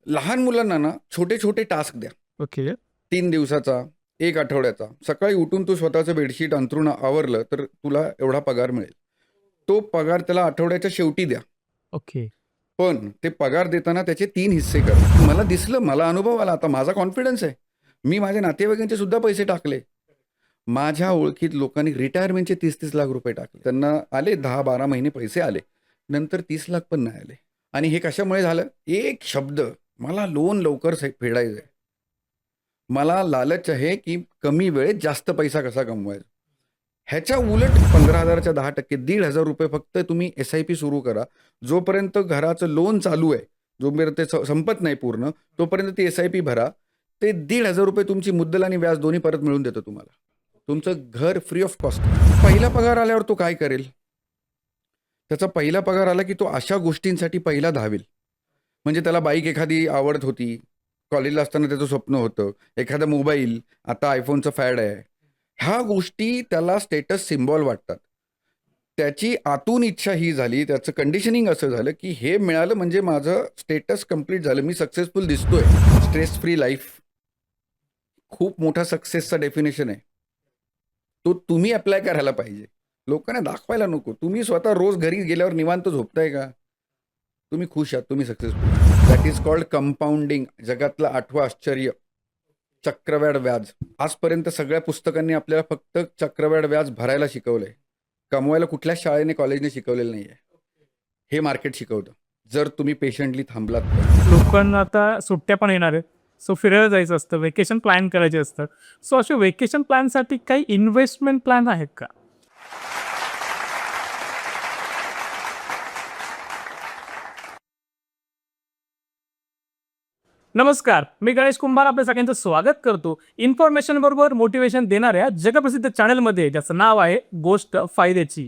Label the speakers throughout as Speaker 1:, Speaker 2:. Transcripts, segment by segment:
Speaker 1: लहान मुलांना ना छोटे छोटे टास्क द्या.
Speaker 2: ओके.
Speaker 1: 3 दिवसाचा, 1 आठवड्याचा. सकाळी उठून तू स्वतःचं बेडशीट अंथरून आवरलं तर तुला एवढा पगार मिळेल. तो पगार त्याला आठवड्याच्या शेवटी द्या.
Speaker 2: ओके.
Speaker 1: पण ते पगार देताना त्याचे 3 हिस्से करा. मला दिसलं, मला अनुभव आला, आता माझा कॉन्फिडन्स आहे. मी माझ्या नातेवाईकांचे सुद्धा पैसे टाकले. माझ्या ओळखीत लोकांनी रिटायरमेंटचे 30-30 लाख रुपये टाकले. त्यांना आले 10-12 महिने पैसे आले. नंतर 30 लाख पण नाही आले. आणि हे कशामुळे झालं? एक शब्द, मला लोन लवकर फेडायचं आहे. मला लालच आहे की कमी वेळेत जास्त पैसा कसा कमवायचा. ह्याच्या उलट 15,000च्या 10% ₹1,500 फक्त तुम्ही SIP सुरू करा. जोपर्यंत घराचं लोन चालू आहे, जोपर्यंत ते संपत नाही पूर्ण, तोपर्यंत ती SIP भरा. ते ₹1,500 तुमची मुद्दल आणि व्याज दोन्ही परत मिळून देतं तुम्हाला. तुमचं घर फ्री ऑफ कॉस्ट. पहिला पगार आल्यावर तो काय करेल? त्याचा पहिला पगार आला की तो अशा गोष्टींसाठी पहिला धावेल. म्हणजे त्याला बाईक एखादी आवडत होती, कॉलेजला असताना त्याचं स्वप्न होतं, एखादा मोबाईल, आता आयफोनचं फॅड आहे. ह्या गोष्टी त्याला स्टेटस सिम्बॉल वाटतात. त्याची आतून इच्छा ही झाली, त्याचं कंडिशनिंग असं झालं की हे मिळालं म्हणजे माझं स्टेटस कंप्लीट झालं, मी सक्सेसफुल दिसतोय. स्ट्रेस फ्री लाईफ खूप मोठा सक्सेसचा डेफिनेशन आहे. तो तुम्ही अप्लाय करायला पाहिजे, लोकांना दाखवायला नको. तुम्ही स्वतः रोज घरी गेल्यावर निवांत झोपताय का? तुम्ही खुश आहात, तुम्ही successful. That is called compounding. जगातलं 8वं आश्चर्य, चक्रवाढ व्याज. आजपर्यंत सगळ्या पुस्तकांनी आपल्याला फक्त चक्रवाढ व्याज भरायला शिकवलंय. कमवायला कुठल्याच शाळेने कॉलेजने शिकवलेलं नाहीये. हे मार्केट शिकवतं, जर तुम्ही पेशंटली थांबलात तर.
Speaker 2: लोकांना आता सुट्ट्या पण येणार आहेत. सो फिरायला जायचं असतं, व्हेकेशन प्लॅन करायचे असतं. सो असे व्हेकेशन प्लॅनसाठी काही इन्व्हेस्टमेंट प्लॅन आहेत का? नमस्कार, मी गणेश कुंभार आपल्या सगळ्यांचं स्वागत करतो इन्फॉर्मेशन बरोबर मोटिवेशन देणाऱ्या जगप्रसिद्ध चॅनलमध्ये, ज्याचं नाव आहे गोष्ट फायद्याची.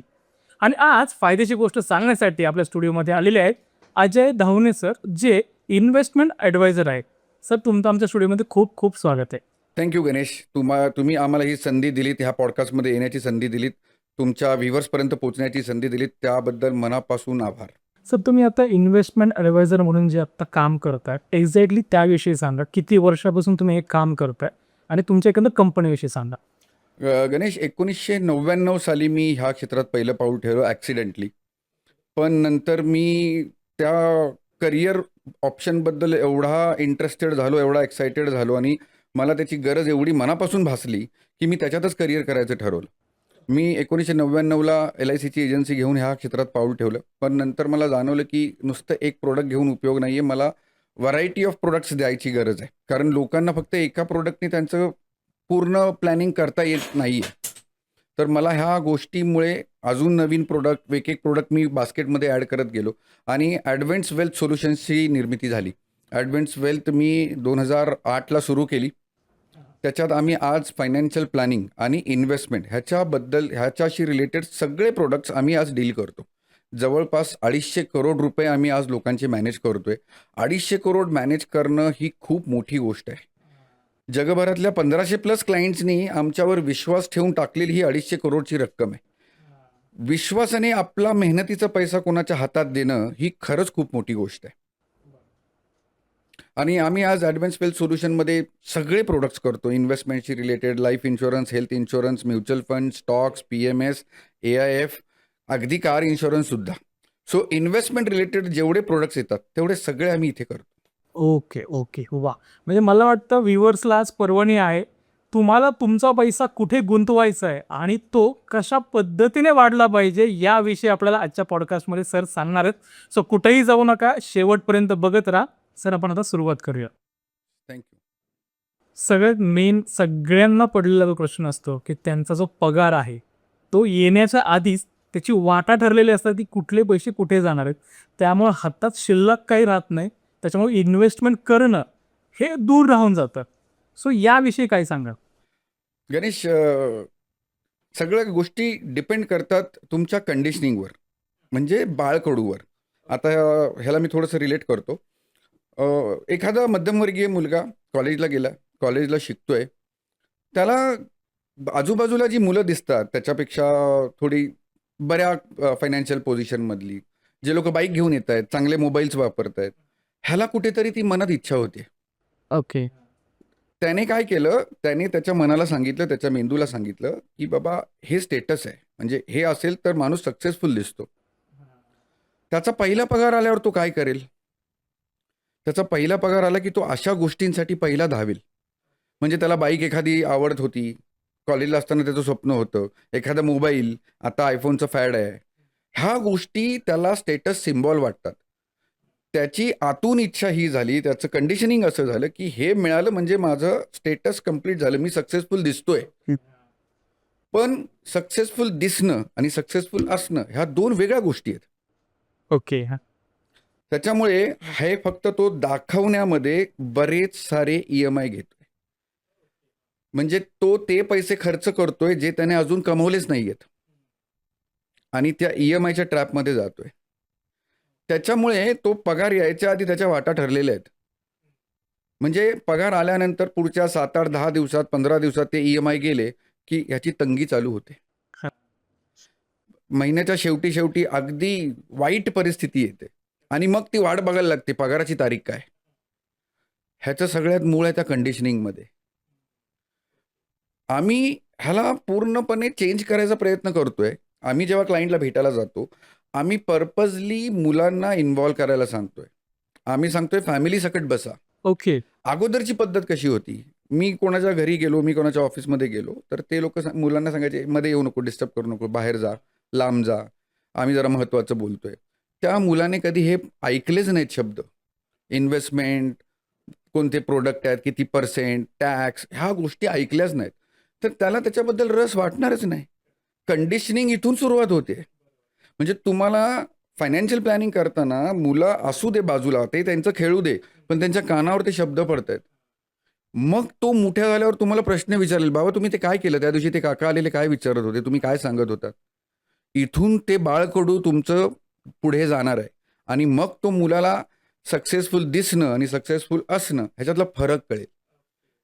Speaker 2: आणि आज फायद्याची गोष्ट सांगण्यासाठी आपल्या स्टुडिओमध्ये आलेले आहेत अजय धावणे सर, जे इन्व्हेस्टमेंट ॲडवायझर आहेत. सर, तुमचं आमच्या स्टुडिओमध्ये खूप खूप स्वागत आहे.
Speaker 1: थँक्यू गणेश. तुम्ही आम्हाला ही संधी दिलीत, ह्या पॉडकास्टमध्ये येण्याची संधी दिलीत, तुमच्या व्ह्युअर्सपर्यंत पोहोचण्याची संधी दिलीत, त्याबद्दल मनापासून आभार.
Speaker 2: सर, तुम्ही आता इन्व्हेस्टमेंट ॲडवायझर म्हणून जे आता काम करताय, एक्झॅक्टली त्याविषयी सांगा. किती वर्षापासून तुम्ही हे काम करताय आणि तुमच्या एकंदर कंपनीविषयी सांगा.
Speaker 1: गणेश, 1999 साली मी ह्या क्षेत्रात पहिलं पाऊल ठेवलं ॲक्सिडेंटली. पण नंतर मी त्या करिअर ऑप्शनबद्दल एवढा इंटरेस्टेड झालो, एवढा एक्सायटेड झालो आणि मला त्याची गरज एवढी मनापासून भासली की मी त्याच्यातच करिअर करायचं ठरवलं. मी 1999ला LICची एजन्सी घेऊन ह्या क्षेत्रात पाऊल ठेवलं. पण नंतर मला जाणवलं की नुसतं एक प्रोडक्ट घेऊन उपयोग नाही आहे, मला व्हरायटी ऑफ प्रोडक्ट्स द्यायची गरज आहे. कारण लोकांना फक्त एका प्रोडक्टने त्यांचं पूर्ण प्लॅनिंग करता येत नाही आहे. तर मला ह्या गोष्टीमुळे अजून नवीन प्रोडक्ट, एक एक प्रोडक्ट मी बास्केटमध्ये ॲड करत गेलो आणि ॲडव्हान्स वेल्थ सोल्युशन्सची निर्मिती झाली. ॲडव्हान्स वेल्थ मी 2008ला सुरू केली. त्याच्यात आम्ही आज फायनान्शियल प्लॅनिंग आणि इन्व्हेस्टमेंट ह्याच्याशी रिलेटेड सगळे प्रोडक्ट्स आम्ही आज डील करतो. जवळपास 250 करोड रुपये आम्ही आज लोकांचे मॅनेज करतोय. 250 करोड मॅनेज करणं ही खूप मोठी गोष्ट आहे. जगभरातल्या 1500+ क्लायंट्सनी आमच्यावर विश्वास ठेवून टाकलेली ही 250 करोडची रक्कम आहे. विश्वासाने आपला मेहनतीचा पैसा कोणाच्या हातात देणं ही खरंच खूप मोठी गोष्ट आहे. आणि आम्ही आज ॲडव्हान्स वेल्थ सोल्युशनमध्ये सगळे प्रोडक्ट्स करतो. इन्व्हेस्टमेंटशी related, life insurance, health insurance, mutual fund, stocks, PMS, AIF, अगदी कार इन्शुरन्ससुद्धा. सो इन्व्हेस्टमेंट रिलेटेड जेवढे प्रोडक्ट्स येतात तेवढे सगळे आम्ही इथे करतो.
Speaker 2: Okay, okay. वा. म्हणजे मला वाटतं व्ह्युअर्सला आज पर्वणी आहे. तुम्हाला तुमचा पैसा कुठे गुंतवायचा आहे आणि तो कशा पद्धतीने वाढला पाहिजे, याविषयी आपल्याला आजच्या पॉडकास्टमध्ये सर सांगणार आहेत. सो कुठेही जाऊ नका, शेवटपर्यंत बघत राहा. सर, आपण आता सुरुवात करूया.
Speaker 1: थँक्यू.
Speaker 2: सगळ्यात मेन सगळ्यांना पडलेला जो प्रश्न असतो की त्यांचा जो पगार आहे, तो येण्याच्या आधीच त्याची वाटा ठरलेली असतात की कुठले पैसे कुठे जाणार आहेत. त्यामुळे हातात शिल्लक काही राहत नाही. त्याच्यामुळे इन्व्हेस्टमेंट करणं हे दूर राहून जातं. सो याविषयी काय सांगा?
Speaker 1: गणेश, सगळ्या गोष्टी डिपेंड करतात तुमच्या कंडिशनिंगवर, म्हणजे बाळकडूवर. आता ह्याला मी थोडंसं रिलेट करतो. एखादा मध्यमवर्गीय मुलगा कॉलेजला गेला, कॉलेजला शिकतोय. त्याला आजूबाजूला जी मुलं दिसतात त्याच्यापेक्षा थोडी बऱ्या फायनान्शियल पोझिशनमधली, जे लोक बाईक घेऊन येत आहेत, चांगले मोबाईल्स वापरत आहेत, ह्याला कुठेतरी ती मनात इच्छा होती.
Speaker 2: ओके.
Speaker 1: त्याने काय केलं, त्याने त्याच्या मनाला सांगितलं, त्याच्या मेंदूला सांगितलं, की बाबा हे स्टेटस आहे. म्हणजे हे असेल तर माणूस सक्सेसफुल दिसतो. त्याचा पहिला पगार आल्यावर तो काय करेल? त्याचा पहिला पगार आला की तो अशा गोष्टींसाठी पहिला धावेल. म्हणजे त्याला बाईक एखादी आवडत होती, कॉलेजला असताना त्याचं स्वप्न होतं, एखादा मोबाईल, आता आयफोनचं फॅड आहे. ह्या गोष्टी त्याला स्टेटस सिम्बॉल वाटतात. त्याची आतून इच्छा ही झाली, त्याचं कंडिशनिंग असं झालं, की हे मिळालं म्हणजे माझं स्टेटस कंप्लीट झालं, मी सक्सेसफुल दिसतोय. पण सक्सेसफुल दिसणं आणि सक्सेसफुल असणं ह्या 2 वेगळ्या गोष्टी आहेत.
Speaker 2: ओके. हां.
Speaker 1: त्याच्यामुळे हे फक्त तो दाखवण्यामध्ये बरेच सारे EMI घेतोय. म्हणजे तो ते पैसे खर्च करतोय जे त्याने अजून कमवलेच नाहीयेत. आणि त्या EMIच्या ट्रॅपमध्ये जातोय. त्याच्यामुळे तो पगार यायच्या आधी त्याच्या वाटा ठरलेल्या आहेत. म्हणजे पगार आल्यानंतर पुढच्या 7, 8, 10 दिवसात, 15 दिवसात ते EMI गेले, की ह्याची तंगी चालू होते.
Speaker 2: हां.
Speaker 1: महिन्याच्या शेवटी अगदी वाईट परिस्थिती येते. आणि मग ती वाट बघायला लागते, पगाराची तारीख काय? ह्याचं सगळ्यात मूळ आहे त्या कंडिशनिंगमध्ये. आम्ही ह्याला पूर्णपणे चेंज करायचा प्रयत्न करतोय. आम्ही जेव्हा क्लायंटला भेटायला जातो, आम्ही पर्पजली मुलांना इन्व्हॉल्व करायला सांगतोय. आम्ही सांगतोय फॅमिली सकट बसा.
Speaker 2: ओके.
Speaker 1: अगोदरची पद्धत कशी होती? मी कोणाच्या घरी गेलो, मी कोणाच्या ऑफिसमध्ये गेलो, तर ते लोकं मुलांना सांगायचे, "मध्ये येऊ नको, डिस्टर्ब करू नको, बाहेर जा, लांब जा. आम्ही जरा महत्त्वाचं बोलतोय." त्या मुलाने कधी हे ऐकलेच नाहीत शब्द. इन्व्हेस्टमेंट, कोणते प्रोडक्ट आहेत, किती पर्सेंट, टॅक्स ह्या गोष्टी ऐकल्याच नाहीत. तर त्याला त्याच्याबद्दल रस वाटणारच नाही. कंडिशनिंग इथून सुरुवात होते. म्हणजे तुम्हाला फायनान्शियल प्लॅनिंग करताना मुलं असू दे बाजूला, ते त्यांचं खेळू दे, पण त्यांच्या कानावर ते शब्द पडतायत. मग तो मोठ्या झाल्यावर तुम्हाला प्रश्न विचारेल, "बाबा तुम्ही ते काय केलं? त्या दिवशी ते काका आलेले काय विचारत होते? तुम्ही काय सांगत होतात?" इथून ते बाळकडू तुमचं पुढे जाणार आहे. आणि मग तो मुलाला सक्सेसफुल दिसणं आणि सक्सेसफुल असणं ह्याच्यातला फरक कळेल.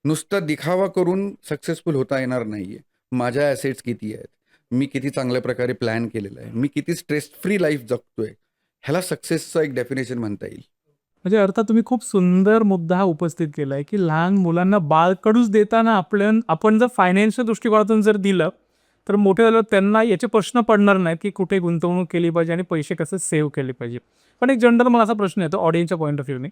Speaker 1: नुसतं दिखावा करून सक्सेसफुल होता येणार नाहीये. माझ्या ॲसेट्स किती आहेत? मी किती चांगल्या प्रकारे प्लॅन केलेला आहे. मी किती स्ट्रेस फ्री लाईफ जगतोय. ह्याला सक्सेसचं एक डेफिनेशन म्हणता येईल.
Speaker 2: म्हणजे अर्थात तुम्ही खूप सुंदर मुद्दा हा उपस्थित केलाय, की लहान मुलांना बाळकडूच देताना आपण जर फायनान्शियल दृष्टिकोनातून जर दिलं, तर मोठे झाल्यावर त्यांना याचे प्रश्न पडणार नाहीत, की कुठे गुंतवणूक केली पाहिजे आणि पैसे कसे सेव्ह केले पाहिजे. पण एक जनरल मला असा प्रश्न येतो ऑडियन्सच्या पॉइंट ऑफ व्ह्यूने,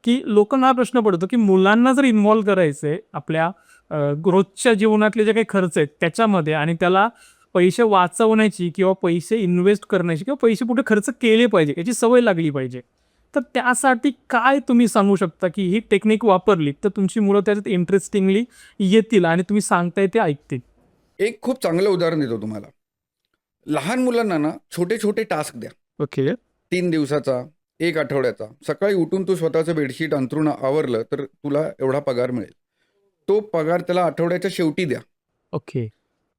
Speaker 2: की लोकांना हा प्रश्न पडतो, की मुलांना जर इन्व्हॉल्व करायचंय आपल्या रोजच्या जीवनातले जे काही खर्च आहेत त्याच्यामध्ये आणि त्याला पैसे वाचवण्याची किंवा पैसे इन्व्हेस्ट करण्याची किंवा पैसे कुठे खर्च केले पाहिजे याची सवय लागली पाहिजे. तर त्यासाठी काय तुम्ही सांगू शकता, की ही टेक्निक वापरली तर तुमची मुलं त्याच्यात इंटरेस्टिंगली येतील आणि तुम्ही सांगताय ते ऐकतील?
Speaker 1: एक खूप चांगलं उदाहरण देतो तुम्हाला. लहान मुलांना ना छोटे-छोटे टास्क द्या.
Speaker 2: ओके.
Speaker 1: 3 दिवसाचा, 1 आठवड्याचा. सकाळी उठून तू स्वतःचं बेडशीट अंथरूण आवरलं तर तुला एवढा पगार मिळेल. तो पगार त्याला आठवड्याच्या शेवटी द्या.
Speaker 2: ओके.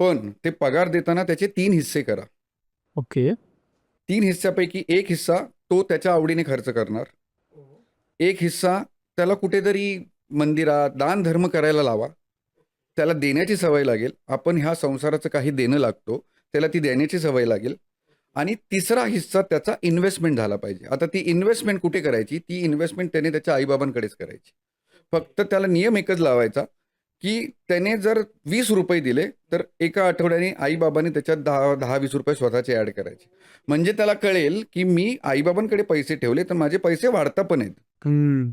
Speaker 1: पण ते पगार देताना त्याचे 3 हिस्से करा.
Speaker 2: ओके.
Speaker 1: 3 हिस्स्यापैकी 1 हिस्सा तो त्याच्या आवडीने खर्च करणार. 1 हिस्सा त्याला कुठेतरी मंदिरात दानधर्म करायला लावा. त्याला देण्याची सवय लागेल. आपण ह्या संसाराचं काही देणं लागतो. त्याला ती देण्याची सवय लागेल. आणि तिसरा हिस्सा त्याचा इन्व्हेस्टमेंट झाला पाहिजे. आता ती इन्व्हेस्टमेंट कुठे करायची? ती इन्व्हेस्टमेंट त्याने त्याच्या आई-बाबांकडेच करायची. फक्त त्याला नियम एकच लावायचा, की त्याने जर ₹20 दिले, तर एका आठवड्याने आई-बाबांनी त्याच्यात ₹10-20 स्वतःचे ॲड करायचे. म्हणजे त्याला कळेल, की मी आई-बाबांकडे पैसे ठेवले, तर माझे पैसे वाढता पण आहेत.
Speaker 2: हम्म.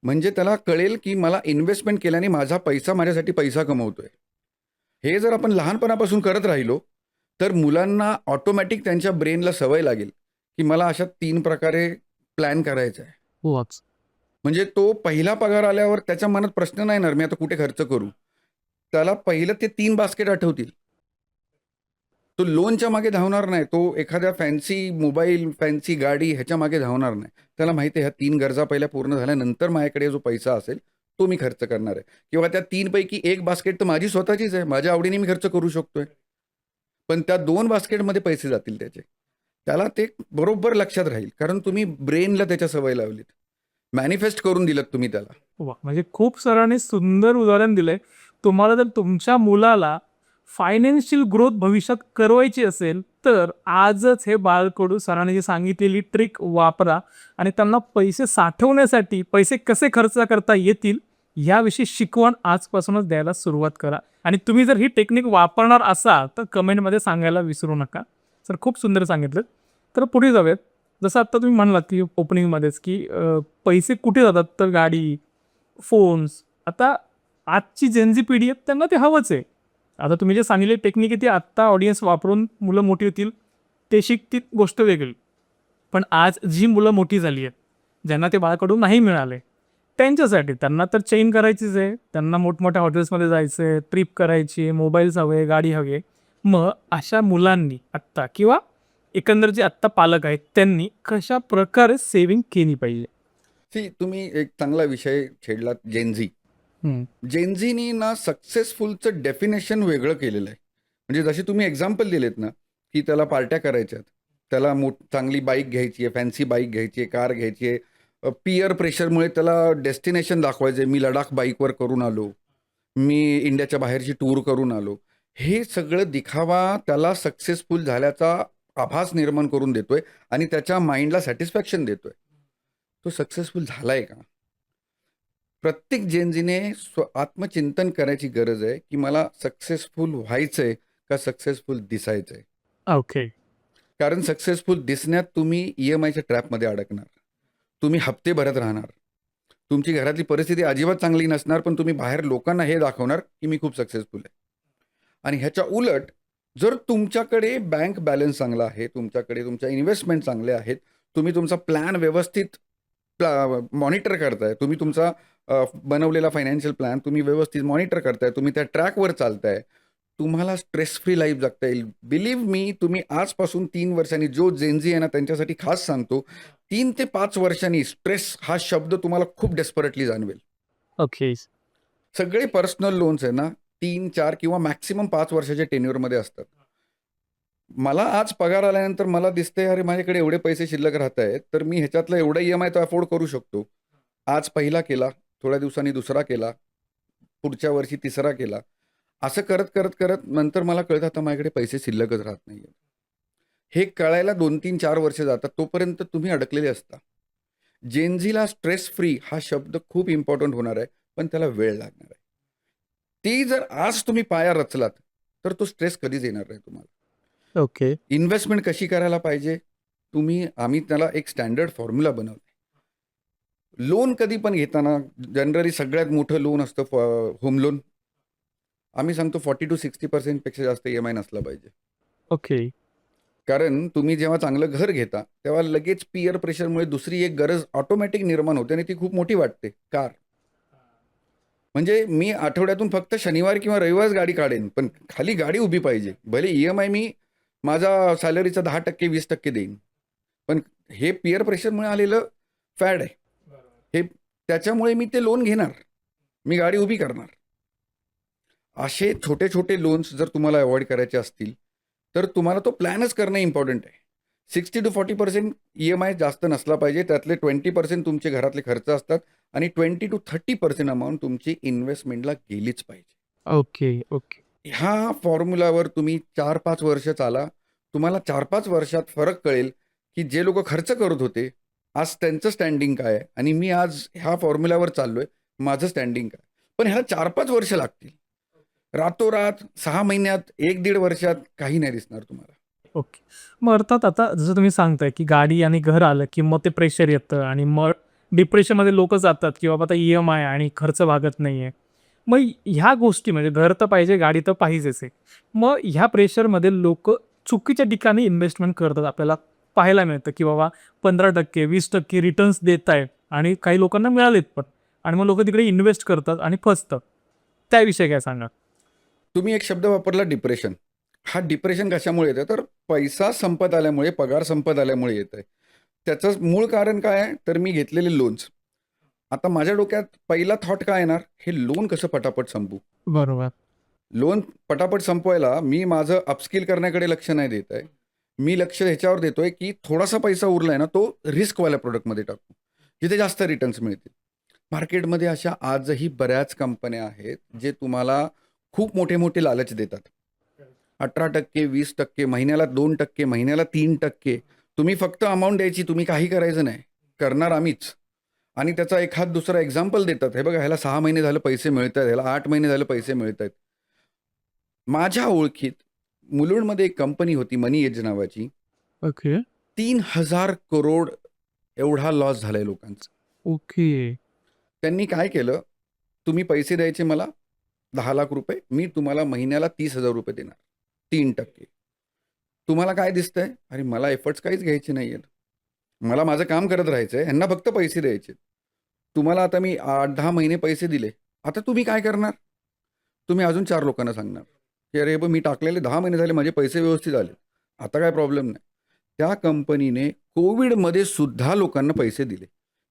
Speaker 1: म्हणजे त्याला कळेल, की मला इन्व्हेस्टमेंट केल्याने माझा पैसा माझ्यासाठी पैसा कमवतोय. हे जर आपण लहानपणापासून करत राहिलो, तर मुलांना ऑटोमॅटिक त्यांच्या ब्रेनला सवय लागेल, की मला अशा 3 प्रकारे प्लॅन करायचा आहे.
Speaker 2: होच.
Speaker 1: म्हणजे तो पहिला पगार आल्यावर त्याच्या मनात प्रश्न नाही येणार, मी आता कुठे खर्च करू? त्याला पहिलं ते 3 बास्केट आठवतील. तो लोनच्या मागे धावणार नाही. तो एखाद्या फॅन्सी मोबाईल, फॅन्सी गाडी ह्याच्या मागे धावणार नाही. त्याला माहिती आहे ह्या 3 गरजा पहिल्या पूर्ण झाल्यानंतर माझ्याकडे जो पैसा असेल, तो मी खर्च करणार आहे. किंवा त्या 3 पैकी 1 बास्केट तर माझी स्वतःचीच आहे. माझ्या आवडीने मी खर्च करू शकतोय. पण त्या 2 बास्केटमध्ये पैसे जातील त्याचे. त्याला ते बरोबर लक्षात राहील. कारण तुम्ही ब्रेनला त्याच्या सवय लावलीत. मॅनिफेस्ट करून दिलत तुम्ही त्याला.
Speaker 2: वा, म्हणजे खूप सरांनी सुंदर उदाहरण दिलंय. तुम्हाला जर तुमच्या मुलाला फायनान्शियल ग्रोथ भविष्यात करवायची असेल, तर आजच हे बाळकडू सरांनी जी सांगितलेली ट्रिक वापरा आणि त्यांना पैसे साठवण्यासाठी पैसे कसे खर्च करता येतील याविषयी शिकवण आजपासूनच द्यायला सुरुवात करा. आणि तुम्ही जर ही टेक्निक वापरणार असाल तर कमेंटमध्ये सांगायला विसरू नका. सर खूप सुंदर सांगितलं. तर पुढे जाऊयात. जसं आत्ता तुम्ही म्हणलात की ओपनिंगमध्येच की पैसे कुठे जातात तर गाडी, फोन्स. आता आजची जेनझी पिढी आहे त्यांना ते हवंच आहे. आता तुम्ही जे सांगितले टेक्निक आहे ती आत्ता ऑडियन्स वापरून मुलं मोठी होतील, ते शिकतील गोष्ट वेगळी. पण आज जी मुलं मोठी झाली आहेत, ज्यांना ते बाळकडून नाही मिळाले, त्यांच्यासाठी त्यांना तर चेंज करायचीच आहे. त्यांना मोठमोठ्या हॉटेल्समध्ये जायचं आहे, ट्रिप करायची आहे, मोबाईल्स हवे, गाडी हवी आहे. मग अशा मुलांनी आत्ता किंवा एकंदर जे आत्ता पालक आहेत, त्यांनी कशाप्रकारे सेव्हिंग केली पाहिजे?
Speaker 1: तुम्ही एक चांगला विषय छेडलात, जेनझी.
Speaker 2: हं.
Speaker 1: जेनझीनी ना सक्सेसफुलचं डेफिनेशन वेगळं केलेलं आहे. म्हणजे जशी तुम्ही एक्झाम्पल दिलेत ना, की त्याला पार्ट्या करायच्यात, त्याला चांगली बाईक घ्यायची आहे, फॅन्सी बाईक घ्यायची आहे, कार घ्यायची आहे, पियर प्रेशरमुळे त्याला डेस्टिनेशन दाखवायचं आहे, मी लडाख बाईकवर करून आलो, मी इंडियाच्या बाहेरची टूर करून आलो. हे सगळं दिखावा त्याला सक्सेसफुल झाल्याचा आभास निर्माण करून देतोय आणि त्याच्या माइंडला सॅटिस्फॅक्शन देतोय. तो सक्सेसफुल झालाय का? प्रत्येक जेनजीने आत्मचिंतन करायची गरज आहे की मला सक्सेसफुल व्हायचंय का सक्सेसफुल दिसायचंय.
Speaker 2: ओके.
Speaker 1: कारण सक्सेसफुल दिसण्यात तुम्ही EMIच्या ट्रॅपमध्ये अडकणार, तुम्ही हप्ते भरत राहणार, तुमची घरातली परिस्थिती अजिबात चांगली नसणार, पण तुम्ही बाहेर लोकांना हे दाखवणार की मी खूप सक्सेसफुल आहे. आणि ह्याच्या उलट जर तुमच्याकडे बँक बॅलन्स चांगला आहे, तुमच्याकडे तुमच्या इन्व्हेस्टमेंट चांगले आहेत, तुम्ही तुमचा प्लॅन व्यवस्थित मॉनिटर करताय, तुम्ही तुमचा बनवलेला फायनान्शियल प्लॅन तुम्ही व्यवस्थित मॉनिटर करताय, तुम्ही त्या ट्रॅकवर चालताय, तुम्हाला स्ट्रेस फ्री लाईफ जगता येईल. बिलीव्ह मी, तुम्ही आजपासून 3 वर्षांनी, जो जेनझी आहे ना त्यांच्यासाठी खास सांगतो, 3 ते 5 वर्षांनी स्ट्रेस हा शब्द तुम्हाला खूप डेस्परेटली जाणवेल.
Speaker 2: ओके.
Speaker 1: सगळे पर्सनल लोन्स आहे ना 3, 4 किंवा मॅक्सिमम 5 वर्षाच्या टेन्युअरमध्ये असतात. मला आज पगार आल्यानंतर मला दिसतंय अरे माझ्याकडे एवढे पैसे शिल्लक राहत आहेत, तर मी ह्याच्यातला एवढा EMI तर अफोर्ड करू शकतो. आज पहिला केला, थोड्या दिवसांनी दुसरा केला, पुढच्या वर्षी तिसरा केला. असं करत करत करत नंतर मला कळतं आता माझ्याकडे पैसे शिल्लकच राहत नाही. हे कळायला 2, 3, 4 वर्ष जातात. तोपर्यंत तुम्ही अडकलेले असता. जेनझीला स्ट्रेस फ्री हा शब्द खूप इम्पॉर्टंट होणार आहे, पण त्याला वेळ लागणार आहे. ती जर आज तुम्ही पाया रचलात तर तो स्ट्रेस कधीच येणार नाही तुम्हाला.
Speaker 2: ओके.
Speaker 1: इन्व्हेस्टमेंट कशी करायला पाहिजे, आम्ही त्याला एक स्टँडर्ड फॉर्म्युला बनवलं. लोन कधी पण घेताना जनरली सगळ्यात मोठं लोन असतं होम लोन. आम्ही सांगतो 40% to 60% पेक्षा जास्त EMI नसला पाहिजे.
Speaker 2: ओके.
Speaker 1: कारण तुम्ही जेव्हा चांगलं घर घेता तेव्हा लगेच पियर प्रेशरमुळे दुसरी एक गरज ऑटोमॅटिक निर्माण होते आणि ती खूप मोठी वाटते, कार. म्हणजे मी आठवड्यातून फक्त शनिवार किंवा रविवार गाडी काढेन, पण खाली गाडी उभी पाहिजे. भले EMI मी माझा सॅलरीचा 10% 20% देईन, पण हे पियर प्रेशरमुळे आलेलं फॅड आहे. हे त्याच्यामुळे मी ते लोन घेणार, मी गाडी उभी करणार. असे छोटे छोटे लोन्स जर तुम्हाला अवॉइड करायचे असतील तर तुम्हाला तो प्लॅनच करणं इम्पॉर्टंट आहे. 60 to 40% EMI जास्त नसला पाहिजे. त्यातले 20% तुमचे घरातले खर्च असतात आणि 20 to 30% अमाऊंट तुमची इन्व्हेस्टमेंटला गेलीच पाहिजे.
Speaker 2: ओके. ओके.
Speaker 1: ह्या फॉर्म्युलावर तुम्ही 4-5 वर्ष चाला. तुम्हाला 4-5 वर्षात फरक कळेल की जे लोक खर्च करत होते आज त्यांचं स्टँडिंग काय आहे आणि मी आज ह्या फॉर्म्युलावर चाललोय, माझं स्टँडिंग काय. पण ह्याला 4-5 वर्ष लागतील. रातोरात 6 महिन्यात 1-1.5 वर्षात काही नाही दिसणार तुम्हाला.
Speaker 2: ओके. मग अर्थात आता जसं तुम्ही सांगताय, की गाडी आणि घर आलं, की मग ते प्रेशर येतं आणि मग डिप्रेशनमध्ये लोकं जातात, की बाबा आता EMI आणि खर्च भागत नाहीये. मग ह्या गोष्टी म्हणजे घर तर पाहिजे, गाडी तर पाहिजेच आहे. मग ह्या प्रेशरमध्ये लोकं चुकीच्या ठिकाणी इन्व्हेस्टमेंट करतात. आपल्याला पाहायला मिळतं, की बाबा 15% 20% रिटर्न्स देत आहेत आणि काही लोकांना मिळालेत पण. आणि मग लोकं तिकडे इन्व्हेस्ट करतात आणि फसतात. त्याविषयी काय सांगाल?
Speaker 1: तुम्ही एक शब्द वापरला, डिप्रेशन. हा डिप्रेशन कशामुळे येतं तर पैसा संपत आल्यामुळे, पगार संपत आल्यामुळे येत आहे. त्याचं मूळ कारण काय आहे तर मी घेतलेले लोन्स. आता माझ्या डोक्यात पहिला थॉट काय येणार, हे लोन कसं पटापट संपू.
Speaker 2: बरोबर.
Speaker 1: लोन पटापट संपवायला मी माझं अपस्किल करण्याकडे लक्ष नाही देत आहे. मी लक्ष ह्याच्यावर देतोय की थोडासा पैसा उरलाय ना तो रिस्कवाल्या प्रोडक्टमध्ये टाकू, जिथे जास्त रिटर्न्स मिळतील. मार्केटमध्ये अशा आजही बऱ्याच कंपन्या आहेत जे तुम्हाला खूप मोठे मोठे लालच देतात. 18%, 20%, महिन्याला 2%, महिन्याला 3%. तुम्ही फक्त अमाऊंट द्यायची, तुम्ही काही करायचं नाही. करणार आम्हीच. आणि त्याचा एखाद दुसरा एक्झाम्पल देतात. हे बघा, ह्याला 6 महिने झालं पैसे मिळत आहेत, ह्याला 8 महिने झाले पैसे मिळत आहेत. माझ्या ओळखीत मुलुंडमध्ये एक कंपनी होती मनी एज नावाची.
Speaker 2: ओके.
Speaker 1: 3,000 करोड एवढा लॉस झालाय लोकांचा.
Speaker 2: ओके.
Speaker 1: त्यांनी काय केलं, तुम्ही पैसे द्यायचे मला 10 लाख रुपये, मी तुम्हाला महिन्याला 30,000 रुपये देणार, 3%. तुम्हाला काय दिसतंय? अरे मला एफर्ट्स काहीच घ्यायचे नाही आहेत, मला माझं काम करत राहायचं आहे, ह्यांना फक्त पैसे द्यायचे. तुम्हाला आता मी 8-10 महिने पैसे दिले, आता तुम्ही काय करणार? तुम्ही अजून 4 लोकांना सांगणार की अरे मी टाकलेले 10 महिने झाले, माझे पैसे व्यवस्थित आले, आता काय प्रॉब्लेम नाही. त्या कंपनीने कोविडमध्ये सुद्धा लोकांना पैसे दिले.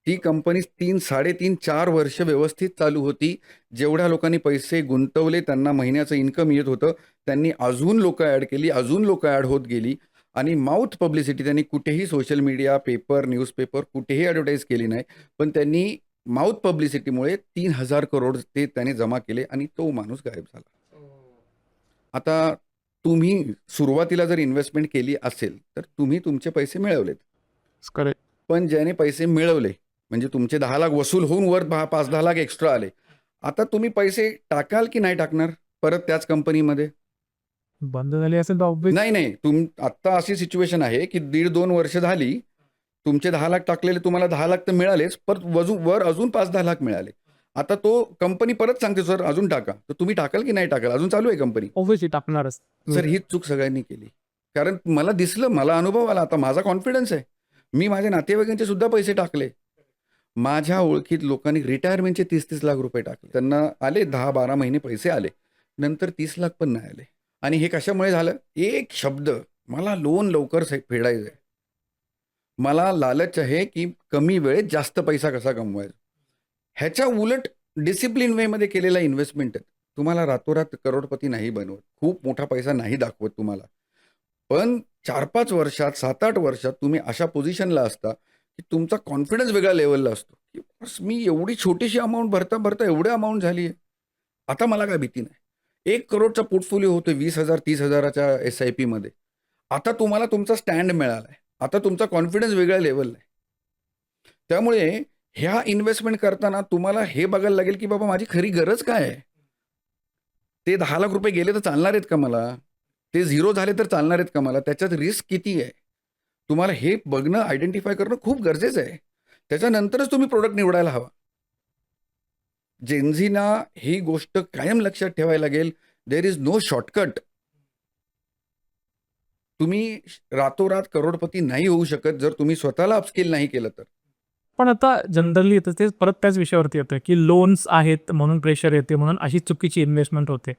Speaker 1: ती कंपनी 3-3.5-4 वर्ष व्यवस्थित चालू होती. जेवढ्या लोकांनी पैसे गुंतवले त्यांना महिन्याचं इन्कम येत होतं. त्यांनी अजून लोकं ॲड केली, अजून लोकं ॲड होत गेली आणि माउथ पब्लिसिटी त्यांनी कुठेही सोशल मीडिया, पेपर, न्यूजपेपर कुठेही ॲडव्हर्टाईज केली नाही. पण त्यांनी माउथ पब्लिसिटीमुळे 3,000 करोड ते त्याने जमा केले आणि तो माणूस गायब झाला. आता तुम्ही सुरुवातीला जर इन्व्हेस्टमेंट केली असेल तर तुम्ही तुमचे पैसे मिळवलेत.
Speaker 2: करेक्ट.
Speaker 1: पण ज्याने पैसे मिळवले म्हणजे तुमचे 10 लाख वसूल होऊन वर 5-10 लाख एक्स्ट्रा आले, आता तुम्ही पैसे टाकाल की नाही टाकणार परत त्याच कंपनीमध्ये?
Speaker 2: बंद झाली असेल तर ऑब्विस.
Speaker 1: नाही. आत्ता अशी सिच्युएशन आहे की 1.5-2 वर्ष झाली, तुमचे 10 लाख टाकलेले तुम्हाला 10 लाख तर मिळालेच, परत वर अजून 5-10 लाख मिळाले. आता तो कंपनी परत सांगते सर अजून टाका, तर तुम्ही टाकाल की नाही टाकाल? अजून चालू आहे कंपनी.
Speaker 2: ऑब्विसली टाकणारच.
Speaker 1: सर हीच चूक सगळ्यांनी केली. कारण मला दिसलं, मला अनुभव आला, आता माझा कॉन्फिडन्स आहे. मी माझ्या नातेवाईकांचे सुद्धा पैसे टाकले. माझ्या ओळखीत लोकांनी रिटायरमेंटचे 30-30 लाख रुपये टाकले. त्यांना आले 10-12 महिने पैसे आले, नंतर 30 लाख पण नाही आले. आणि हे कशामुळे झालं? एक शब्द, मला लोन लवकर फेडायचं आहे, मला लालच आहे की कमी वेळेत जास्त पैसा कसा कमवायचा. ह्याच्या उलट डिसिप्लिन वेमध्ये केलेला इन्व्हेस्टमेंट आहे. तुम्हाला रातोरात करोडपती नाही बनवत, खूप मोठा पैसा नाही दाखवत तुम्हाला, पण 4-5 वर्षात, 7-8 वर्षात तुम्ही अशा पोझिशनला असता की तुमचा कॉन्फिडन्स वेगळ्या लेवलला असतो की बस मी एवढी छोटीशी अमाऊंट भरता एवढी अमाऊंट झाली आहे, आता मला काय भीती नाही. 1 करोडचा पोर्टफोलिओ होतो 20,000-30,000च्या SIP मध्ये. आता तुम्हाला तुमचा स्टँड मिळाला आहे, आता तुमचा कॉन्फिडन्स वेगळ्या लेवलला आहे. त्यामुळे ह्या इन्व्हेस्टमेंट करताना तुम्हाला हे बघायला लागेल की बाबा माझी खरी गरज काय आहे. ते 10 लाख रुपये गेले तर चालणार आहेत का मला? ते झिरो झाले तर चालणार आहेत का मला? त्याच्यात रिस्क किती आहे? तुम्हाला हे बघणं, आयडेंटिफाय करणं खूप गरजेचं आहे. त्याच्यानंतरच तुम्ही प्रोडक्ट निवडायला हवा. जेनझीना ही गोष्ट कायम लक्षात ठेवायला लागेल, देअर इज नो शॉर्टकट. तुम्ही रातोरात करोडपती नाही होऊ शकत जर तुम्ही स्वतःला अपस्किल नाही केलं तर.
Speaker 2: पण आता जनरली येतं ते परत त्याच विषयावरती येतं की लोन्स आहेत म्हणून प्रेशर येते, म्हणून अशी चुकीची इन्व्हेस्टमेंट होते.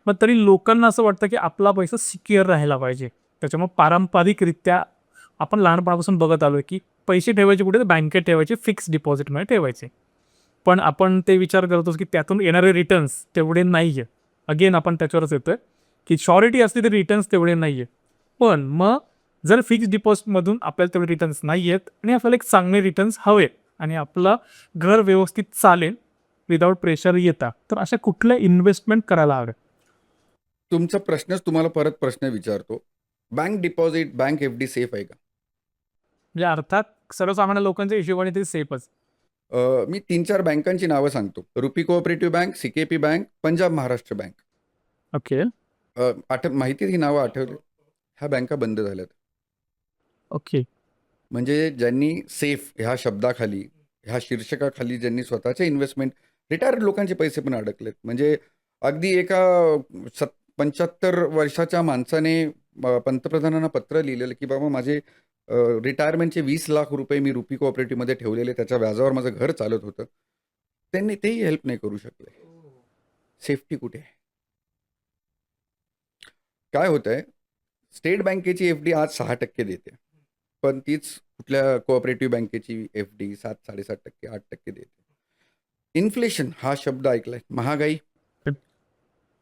Speaker 2: मग तरी लोकांना असं वाटतं की आपला पैसा सिक्युअर राहायला पाहिजे. त्याच्यामुळे पारंपरिकरित्या आपण लहानपणापासून बघत आलो की पैसे ठेवायचे कुठे, तर बँकेत ठेवायचे, फिक्स डिपॉझिटमध्ये ठेवायचे. पण आपण ते विचार करतो की त्यातून येणारे रिटर्न्स तेवढे नाही आहे. अगेन आपण त्याच्यावरच येतोय की शॉरिटी असली तरी रिटर्न्स तेवढे नाही आहे. पण मग जर फिक्स डिपॉझिटमधून आपल्याला तेवढे रिटर्न्स नाही आहेत आणि आपल्याला एक चांगले रिटर्न्स हवे आणि आपलं घर व्यवस्थित चालेल विदाऊट प्रेशर येता, तर अशा कुठल्या इन्व्हेस्टमेंट करायला हव्या?
Speaker 1: तुमचा प्रश्नच तुम्हाला परत प्रश्न विचारतो, bank deposit, bank FD safe आहे का?
Speaker 2: म्हणजे अर्थात सर्वसामान्य लोकांच्या हिशोबाने ते सेफच.
Speaker 1: मी 3-4 बँकांची नावं सांगतो. RuPay cooperative bank, CKP bank, Punjab Maharashtra bank.
Speaker 2: Okay.
Speaker 1: माहिती ही नावं आठवली, ह्या बँका बंद झाल्यात.
Speaker 2: ओके.
Speaker 1: म्हणजे ज्यांनी सेफ ह्या शब्दाखाली, ह्या शीर्षकाखाली ज्यांनी स्वतःचे इन्व्हेस्टमेंट, रिटायर्ड लोकांचे पैसे पण अडकलेत. म्हणजे अगदी एका 75 वर्षाच्या माणसाने पंतप्रधानांना पत्र लिहिलेलं की बाबा माझे रिटायरमेंटचे 20 लाख रुपये मी रुपी कोऑपरेटिव्हमध्ये ठेवलेले, त्याच्या व्याजावर माझं घर चालत होतं. त्यांनी तेही हेल्प नाही करू शकले. सेफ्टी कुठे आहे? काय होत आहे, स्टेट बँकेची FD आज 6% देते, पण तीच कुठल्या कोऑपरेटिव्ह बँकेची FD 7-7.5%, 8% देते. इन्फ्लेशन हा शब्द ऐकलाय, महागाई.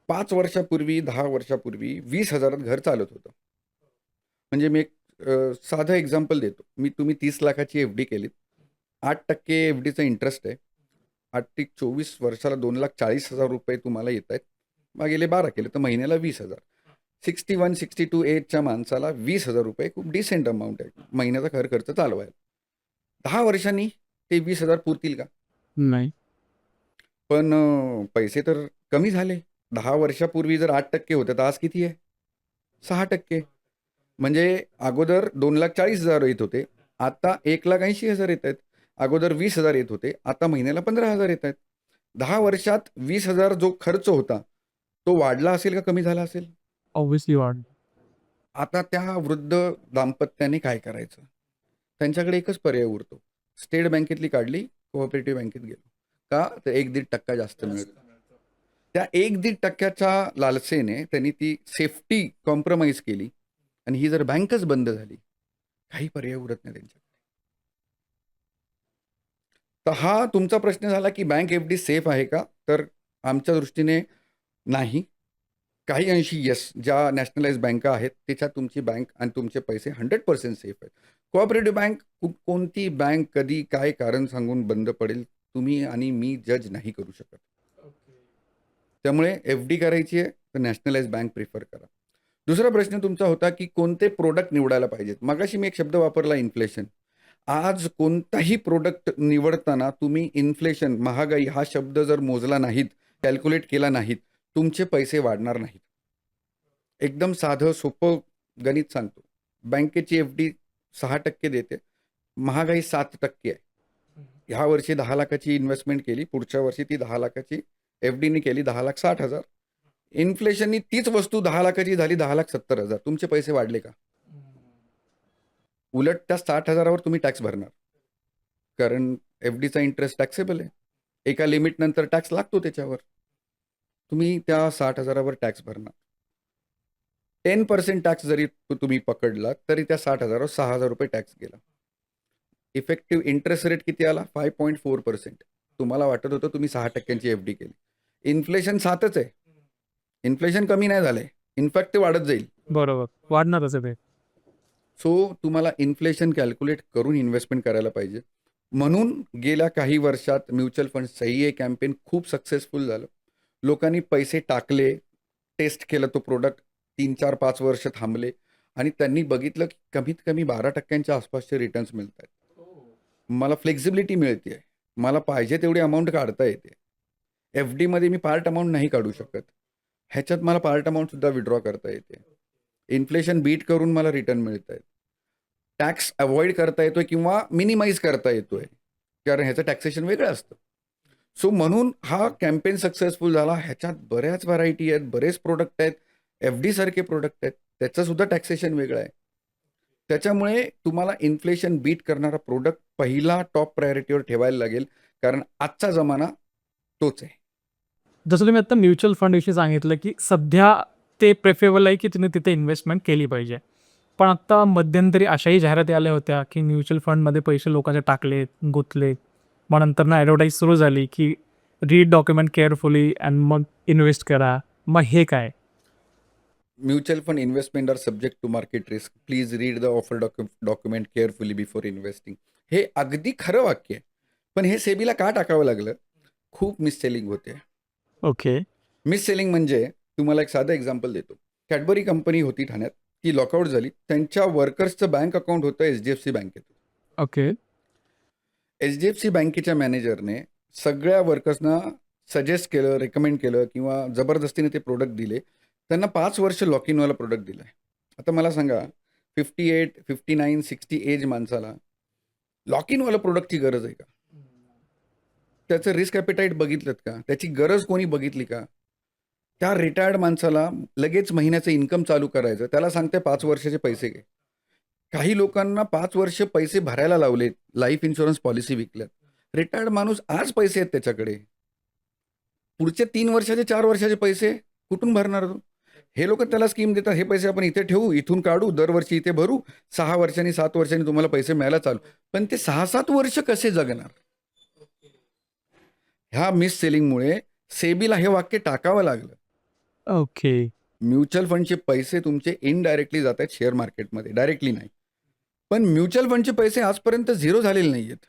Speaker 1: 5 वर्षापूर्वी, 10 वर्षापूर्वी 20,000 घर चालत होतं. म्हणजे मी एक साधं एक्झाम्पल देतो. तुम्ही 30 लाखाची FD केलीत, 8% FDचं इंटरेस्ट आहे. 8-24 वर्षाला 2,40,000 रुपये तुम्हाला येत आहेत. मग गेले 12 केले तर महिन्याला 20,000. 61-62 एजच्या माणसाला 20,000 रुपये खूप डिसेंट अमाऊंट आहे महिन्याचा खर्च चालवायला. 10 वर्षांनी ते 20,000 पुरतील का?
Speaker 2: नाही.
Speaker 1: पण पैसे तर कमी झाले. 10 वर्षापूर्वी जर 8% होते तर आज किती आहे? 6%. म्हणजे अगोदर 2,40,000 येत होते, आता 1,80,000 येत आहेत. अगोदर 20,000 येत होते, आता महिन्याला 15,000 येत आहेत. 10 वर्षात 20,000 जो खर्च होता, तो वाढला असेल का कमी झाला असेल?
Speaker 2: ऑब्व्हियसली वाढ.
Speaker 1: आता त्या वृद्ध दाम्पत्याने काय करायचं? त्यांच्याकडे एकच पर्याय उरतो. स्टेट बँकेतली काढली, कोऑपरेटिव्ह बँकेत गेलो. का? तर 1-1.5% जास्त मिळतो. त्या 1-1.5%च्या लालसेने त्यांनी ती सेफ्टी कॉम्प्रोमाइज केली आणि ही जर बँकच बंद झाली, काही पर्याय उरत नाही त्यांच्याकडे. तर हा तुमचा प्रश्न झाला की बँक एफ-डी सेफ आहे का? तर आमच्या दृष्टीने नाही. काही अंशी येस, ज्या नॅशनलाइज बँका आहेत त्याच्यात तुमची बँक आणि तुमचे पैसे 100% सेफ आहेत. कोऑपरेटिव्ह बँक कोणती बँक कधी काय कारण सांगून बंद पडेल तुम्ही आणि मी जज नाही करू शकत. त्यामुळे एफ-डी करायची आहे तर नॅशनलाइज बँक प्रिफर करा. दुसरा प्रश्न तुमचा होता की कोणते प्रोडक्ट निवडायला पाहिजेत. मगाशी मी एक शब्द वापरला इन्फ्लेशन. आज कोणताही प्रोडक्ट निवडताना तुम्ही इन्फ्लेशन, महागाई हा शब्द जर मोजला नाहीत, कॅल्क्युलेट केला नाहीत, तुमचे पैसे वाढणार नाहीत. एकदम साधं सोपं गणित सांगतो. बँकेची एफ-डी 6% देते, महागाई 7% आहे. ह्या वर्षी 10 लाखाची इन्व्हेस्टमेंट केली, पुढच्या वर्षी ती 10 लाखाची एफ-डीने केली, 10,60,000. इन्फ्लेशननी तीच वस्तू 10 लाखाची झाली 10,70,000. तुमचे पैसे वाढले का? उलट त्या 60,000वर तुम्ही टॅक्स भरणार. कारण एफ-डीचा इंटरेस्ट टॅक्सेबल आहे. एका लिमिट नंतर टॅक्स लागतो त्याच्यावर. तुम्ही त्या 60,000वर टॅक्स भरणार. 10% टॅक्स जरी तुम्ही पकडलात तरी त्या 60,000वर 6,000 रुपये टॅक्स गेला. इफेक्टिव्ह इंटरेस्ट रेट किती आला? 5.4%. तुम्हाला वाटत होतं तुम्ही 6%ची एफ-डी केली. इन्फ्लेशन 7च आहे. इन्फ्लेशन कमी नाही झालंय. इनफॅक्ट ते वाढत जाईल.
Speaker 2: बरोबर. वाढणारच आहे ते.
Speaker 1: सो तुम्हाला इन्फ्लेशन कॅल्क्युलेट करून इन्व्हेस्टमेंट करायला पाहिजे. म्हणून गेल्या काही वर्षात म्युच्युअल फंड सही आहे कॅम्पेन खूप सक्सेसफुल झालं. लोकांनी पैसे टाकले, टेस्ट केलं तो प्रोडक्ट, 3-4-5 वर्ष थांबले आणि त्यांनी बघितलं की कमीत कमी 12%च्या आसपासचे रिटर्न्स मिळत आहेत. मला फ्लेक्झिबिलिटी मिळते, मला पाहिजे तेवढी अमाऊंट काढता येते. एफ-डीमध्ये मी पार्ट अमाऊंट नाही काढू शकत. ह्याच्यात मला पार्ट अमाऊंटसुद्धा विड्रॉ करता येते. इन्फ्लेशन बीट करून मला रिटर्न मिळत आहेत. टॅक्स अवॉइड करता येतोय किंवा मिनिमाइज करता येतोय, कारण ह्याचं टॅक्सेशन वेगळं असतं. सो म्हणून हा कॅम्पेन सक्सेसफुल झाला. ह्याच्यात बऱ्याच व्हरायटी आहेत, बरेच प्रोडक्ट आहेत, एफ-डी सारखे प्रोडक्ट आहेत, त्याचंसुद्धा टॅक्सेशन वेगळं आहे. त्याच्यामुळे तुम्हाला इन्फ्लेशन बीट करणारा प्रोडक्ट पहिला टॉप प्रायोरिटीवर ठेवायला लागेल, कारण आजचा जमाना तोच आहे.
Speaker 2: जसं तुम्ही आता म्युच्युअल फंडविषयी सांगितलं की सध्या ते प्रेफरेबल आहे की तुम्ही तिथे इन्व्हेस्टमेंट केली पाहिजे. पण आता मध्यंतरी अशाही जाहिराती आल्या होत्या की म्युच्युअल फंडमध्ये पैसे लोकांचे टाकले, गुंतले. मग नंतर ना ॲडव्हर्टाईज सुरू झाली की रीड डॉक्युमेंट केअरफुली अँड मग इन्व्हेस्ट करा. मग हे काय?
Speaker 1: Mutual fund investment are subject to market risk. Please read the offer document carefully before investing. हे अगदी खरं वाक्य आहे. पण हे सेबीला का टाकावं लागलं? खूप मिससेलिंग होते.
Speaker 2: ओके.
Speaker 1: मिससेलिंग म्हणजे तुम्हाला एक साधं एक्झाम्पल देतो. कॅडबरी कंपनी होती ठाण्यात, ती लॉकआउट झाली. त्यांच्या वर्कर्सचं बँक अकाउंट होतं HDFC बँकेत.
Speaker 2: ओके.
Speaker 1: HDFC बँकेच्या मॅनेजरने सगळ्या वर्कर्सना सजेस्ट केलं, रेकमेंड केलं किंवा जबरदस्तीने ते प्रोडक्ट दिले. त्यांना 5 वर्ष लॉक इनवाला प्रोडक्ट दिला आहे. आता मला सांगा, 58, 59, 60 एज माणसाला लॉक इनवाला प्रोडक्टची गरज आहे का? त्याचं रिस्क ॲपेटाईट बघितलं का? त्याची गरज कोणी बघितली का? त्या रिटायर्ड माणसाला लगेच महिन्याचं इन्कम चालू करायचं, त्याला सांगते 5 वर्षाचे पैसे घे. काही लोकांना 5 वर्ष पैसे भरायला लावलेत, लाईफ इन्शुरन्स पॉलिसी विकल्यात. रिटायर्ड माणूस आज पैसे आहेत त्याच्याकडे, पुढचे 3 वर्षाचे 4 वर्षाचे पैसे कुठून भरणार तो? हे लोक त्याला स्कीम देतात, हे पैसे आपण इथे ठेवू, इथून काढू, दरवर्षी इथे भरू, 6 वर्षांनी 7 वर्षांनी तुम्हाला पैसे मिळायला चालू. पण ते 6-7 वर्ष कसे जगणार? ह्या मिस सेलिंगमुळे सेबीला हे वाक्य टाकावं लागलं.
Speaker 2: ओके.
Speaker 1: म्युच्युअल फंडचे पैसे तुमचे इनडायरेक्टली जात आहेत शेअर मार्केटमध्ये, डायरेक्टली नाही. पण म्युच्युअल फंडचे पैसे आजपर्यंत झिरो झालेले नाही आहेत.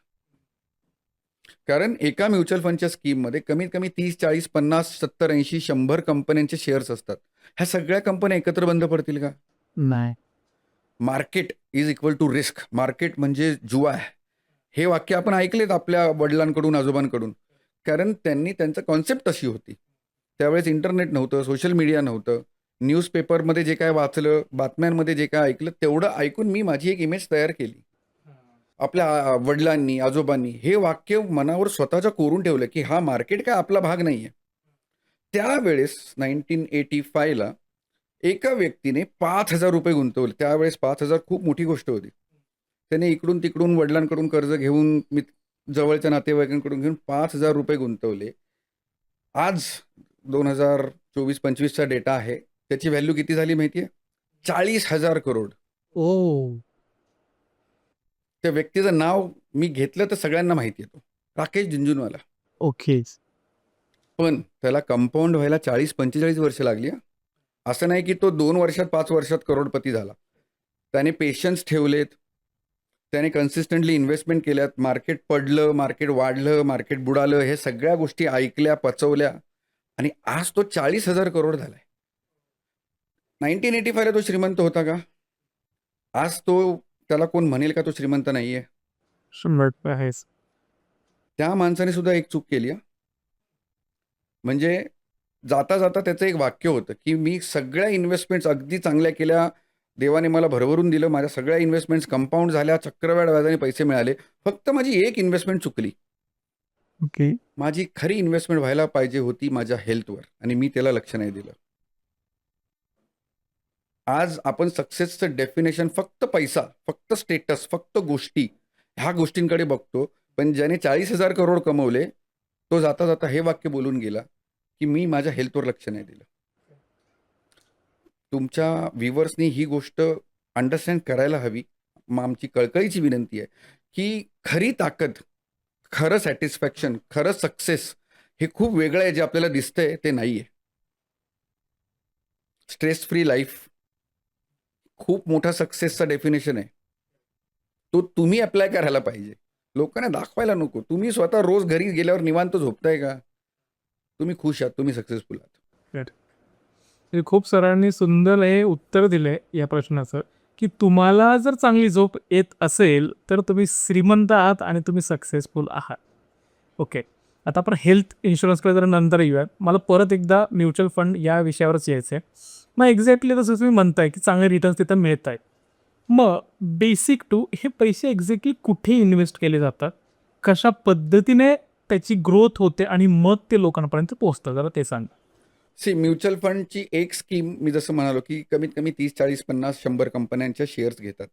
Speaker 1: कारण एका म्युच्युअल फंडच्या स्कीममध्ये कमीत कमी 30, 40, 50, 70, 80, 100 कंपन्यांचे शेअर्स असतात. ह्या सगळ्या कंपन्या एकत्र बंद पडतील का?
Speaker 2: नाही.
Speaker 1: Market is equal to risk. Market म्हणजे जुवा आहे. हे वाक्य आपण ऐकलेत आपल्या वडिलांकडून, आजोबांकडून. कारण त्यांनी त्यांचं कॉन्सेप्ट अशी होती. त्यावेळेस इंटरनेट नव्हतं, सोशल मीडिया नव्हतं. न्यूजपेपरमध्ये जे काय वाचलं, बातम्यांमध्ये जे काय ऐकलं, तेवढं ऐकून मी माझी एक इमेज तयार केली. आपल्या वडिलांनी, आजोबांनी हे वाक्य मनावर स्वतःच्या कोरून ठेवलं, की हा मार्केट काय आपला भाग नाहीये. त्यावेळेस 1985ला एका व्यक्तीने ₹5,000 गुंतवले. त्यावेळेस 5,000 खूप मोठी गोष्ट होती. त्याने इकडून तिकडून वडिलांकडून कर्ज घेऊन, जवळच्या नातेवाईकांकडून घेऊन ₹5,000 गुंतवले. आज 2024-25चा डेटा आहे. त्याची व्हॅल्यू किती झाली माहिती आहे? 40,000 करोड.
Speaker 2: ओ.
Speaker 1: त्या व्यक्तीचं नाव मी घेतलं तर सगळ्यांना माहिती आहे. तो राकेश झुनझुनवाला.
Speaker 2: ओके.
Speaker 1: पण त्याला कंपाऊंड व्हायला 40-45 वर्ष लागली हं. असं नाही की तो 2 वर्षात 5 वर्षात करोडपती झाला. त्याने पेशन्स ठेवलेत. त्याने कन्सिस्टंटली इन्व्हेस्टमेंट केल्यात. मार्केट पडलं, मार्केट वाढलं, मार्केट बुडालं, हे सगळ्या गोष्टी ऐकल्या, पचवल्या आणि आज तो 40,000 करोड झालाय. 1985ला तो श्रीमंत होता का? आज त्याला कोण म्हणेल का तो श्रीमंत नाहीये?
Speaker 2: 100% आहेच.
Speaker 1: त्या माणसाने सुद्धा एक चूक केली हं. म्हणजे जाता जाता त्याचं एक वाक्य होतं, की मी सगळ्या इन्व्हेस्टमेंट्स अगदी चांगल्या केल्या. देवाने मला भरभरून दिलं. माझ्या सगळ्या इन्व्हेस्टमेंट्स कंपाऊंड झाल्या, चक्रवाढ व्याजाने पैसे मिळाले. फक्त माझी एक इन्व्हेस्टमेंट चुकली.
Speaker 2: ओके.
Speaker 1: माझी खरी इन्व्हेस्टमेंट व्हायला पाहिजे होती माझ्या हेल्थवर आणि मी त्याला लक्ष नाही दिलं. आज आपण सक्सेसचं डेफिनेशन फक्त पैसा, फक्त स्टेटस, फक्त गोष्टी, ह्या गोष्टींकडे बघतो. पण ज्याने 40,000 करोड कमवले, तो जाता जाता हे वाक्य बोलून गेला, की मी माझ्या हेल्थवर लक्ष नाही दिलं. तुमच्या व्ह्युअर्सनी ही गोष्ट अंडरस्टँड करायला हवी. मग आमची कळकळीची विनंती आहे, की खरी ताकद, खरं सॅटिस्फॅक्शन, खरं सक्सेस हे खूप वेगळं आहे. जे आपल्याला दिसतंय ते नाही आहे. स्ट्रेस फ्री लाईफ खूप मोठा सक्सेसचा डेफिनेशन आहे. तो तुम्ही अप्लाय करायला पाहिजे. लोकांना दाखवायला नको. तुम्ही स्वतः रोज घरी गेल्यावर निवांत झोपताय का? तुम्ही खुश आहात, तुम्ही सक्सेसफुल आहात.
Speaker 2: हे खूप सरांनी सुंदर हे उत्तर दिले या प्रश्नाचं, की तुम्हाला जर चांगली झोप येत असेल तर तुम्ही श्रीमंत आहात आणि तुम्ही सक्सेसफुल आहात. ओके. आता आपण हेल्थ इन्शुरन्सकडे जरा नंतर येऊयात. मला परत एकदा म्युच्युअल फंड या विषयावरच यायचं आहे. मग एक्झॅक्टली तसं तुम्ही म्हणताय की चांगले रिटर्न्स तिथं मिळत आहेत. मग बेसिक टू हे पैसे एक्झॅक्टली कुठे इन्व्हेस्ट केले जातात, कशा पद्धतीने त्याची ग्रोथ होते आणि मग ते लोकांपर्यंत पोहोचतं, जरा ते सांगा.
Speaker 1: म्युच्युअल फंडची एक स्कीम मी जसं म्हणालो, की कमीत कमी 30, 40, 50, 100 कंपन्यांच्या शेअर्स घेतात.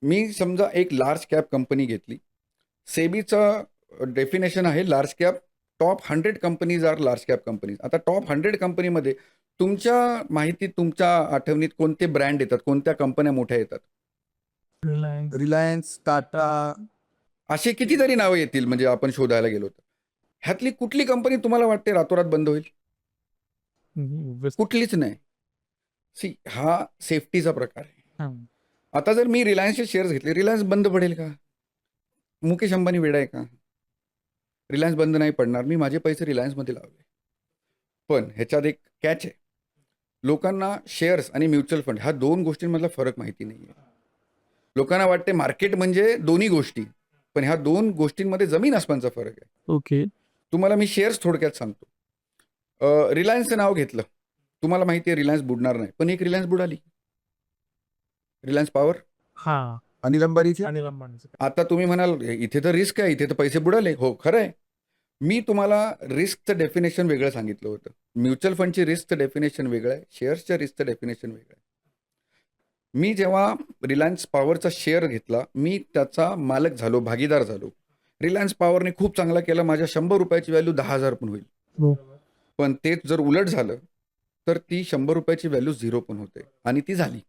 Speaker 1: मी समजा एक लार्ज कॅप कंपनी घेतली. सेबीचं डेफिनेशन आहे large cap. Top 100 companies are large cap companies. आता टॉप 100 कंपनीमध्ये तुमच्या माहितीत, तुमच्या आठवणीत कोणते ब्रँड येतात, कोणत्या कंपन्या मोठ्या येतात?
Speaker 3: रिलायन्स, टाटा.
Speaker 1: असे कितीतरी नावं येतील म्हणजे आपण शोधायला गेलो तर. ह्यातली कुठली कंपनी तुम्हाला वाटते रातोरात बंद होईल? कुठलीच नाही. हा सेफ्टीचा प्रकार आहे. आता जर मी रिलायन्सचे शेअर्स घेतले, रिलायन्स बंद पडेल का? मुकेश अंबानी वेडा आहे का? रिलायन्स बंद नाही पडणार. मी माझे पैसे रिलायन्समध्ये लावले. पण ह्याच्यात एक कॅच आहे. लोकांना शेअर्स आणि म्युच्युअल फंड ह्या 2 गोष्टींमधला फरक माहिती नाही आहे. लोकांना वाटते मार्केट म्हणजे दोन्ही गोष्टी, पण ह्या 2 गोष्टींमध्ये जमीन आसमानचा फरक आहे.
Speaker 2: ओके.
Speaker 1: तुम्हाला मी शेअर्स थोडक्यात सांगतो. रिलायन्सचं नाव घेतलं. तुम्हाला माहिती आहे रिलायन्स बुडणार नाही, पण एक रिलायन्स बुडाली. Reliance power.
Speaker 2: हां.
Speaker 3: अनिल अंबानीचे.
Speaker 2: आणि अंबानीचं.
Speaker 1: आता तुम्ही म्हणाल इथे तर रिस्क आहे, इथे तर पैसे बुडाले. हो, खरं आहे. मी तुम्हाला रिस्कचं डेफिनेशन वेगळं सांगितलं होतं. म्युच्युअल फंडची रिस्कचं डेफिनेशन वेगळं आहे, शेअर्सच्या रिस्कचं डेफिनेशन वेगळं आहे. मी जेव्हा रिलायन्स पॉवरचा शेअर घेतला, मी त्याचा मालक झालो, भागीदार झालो. रिलायन्स पॉवरने खूप चांगला केला. माझ्या ₹100ची व्हॅल्यू 10,000 पण होईल.
Speaker 2: हो.
Speaker 1: पण तेच जर उलट झालं तर ती ₹100ची व्हॅल्यू 0 पण होते आणि ती झाली.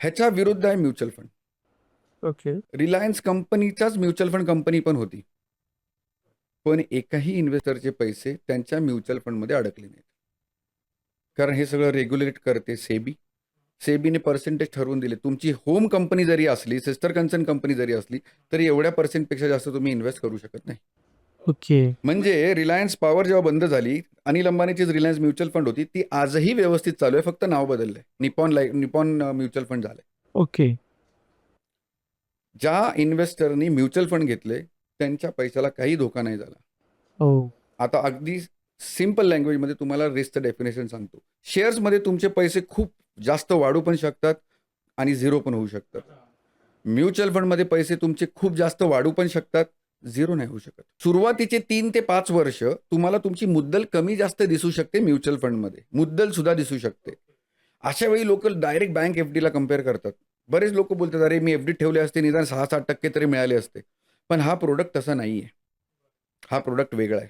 Speaker 1: ह्याच्या विरुद्ध आहे म्युच्युअल फंड.
Speaker 2: ओके.
Speaker 1: रिलायन्स कंपनीचाच म्युच्युअल फंड कंपनी पण होती, पण एकाही इन्व्हेस्टरचे पैसे त्यांच्या म्युच्युअल फंडमध्ये अडकले नाहीत. कारण हे सगळं रेग्युलेट करते सेबी. सेबीने पर्सेंटेज ठरवून दिले. तुमची होम कंपनी जरी असली, सिस्टर कन्सर्न कंपनी जरी असली, तरी एवढ्या पर्सेंटपेक्षा जास्त तुम्ही इन्व्हेस्ट करू शकत नाही.
Speaker 2: ओके.
Speaker 1: म्हणजे रिलायन्स पॉवर जेव्हा बंद झाली, अनिल अंबानीचीच रिलायन्स म्युच्युअल फंड होती, ती आजही व्यवस्थित चालू आहे, फक्त नाव बदललंय. निपॉन म्युच्युअल फंड झालंय.
Speaker 2: ओके.
Speaker 1: ज्या इन्व्हेस्टरनी म्युच्युअल फंड घेतले त्यांच्या पैशाला काही धोका नाही झाला.
Speaker 2: हो.
Speaker 1: आता अगदी सिम्पल लँग्वेजमध्ये तुम्हाला रिस्कचं डेफिनेशन सांगतो. शेअर्समध्ये तुमचे पैसे खूप जास्त वाढू पण शकतात आणि झिरो पण होऊ शकतात. म्युच्युअल फंडमध्ये पैसे तुमचे खूप जास्त वाढू पण शकतात, झिरो नाही होऊ शकत. सुरुवातीचे 3 ते 5 वर्ष तुम्हाला तुमची मुद्दल कमी जास्त दिसू शकते म्युच्युअल फंडमध्ये. मुद्दल सुद्धा दिसू शकते. अशा वेळी लोक डायरेक्ट बँक एफडीला कम्पेअर करतात. बरेच लोक बोलतात, अरे मी एफडी ठेवले असते, निदान 6-7% तरी मिळाले असते. पण हा प्रोडक्ट तसा नाही आहे. हा प्रोडक्ट वेगळा आहे.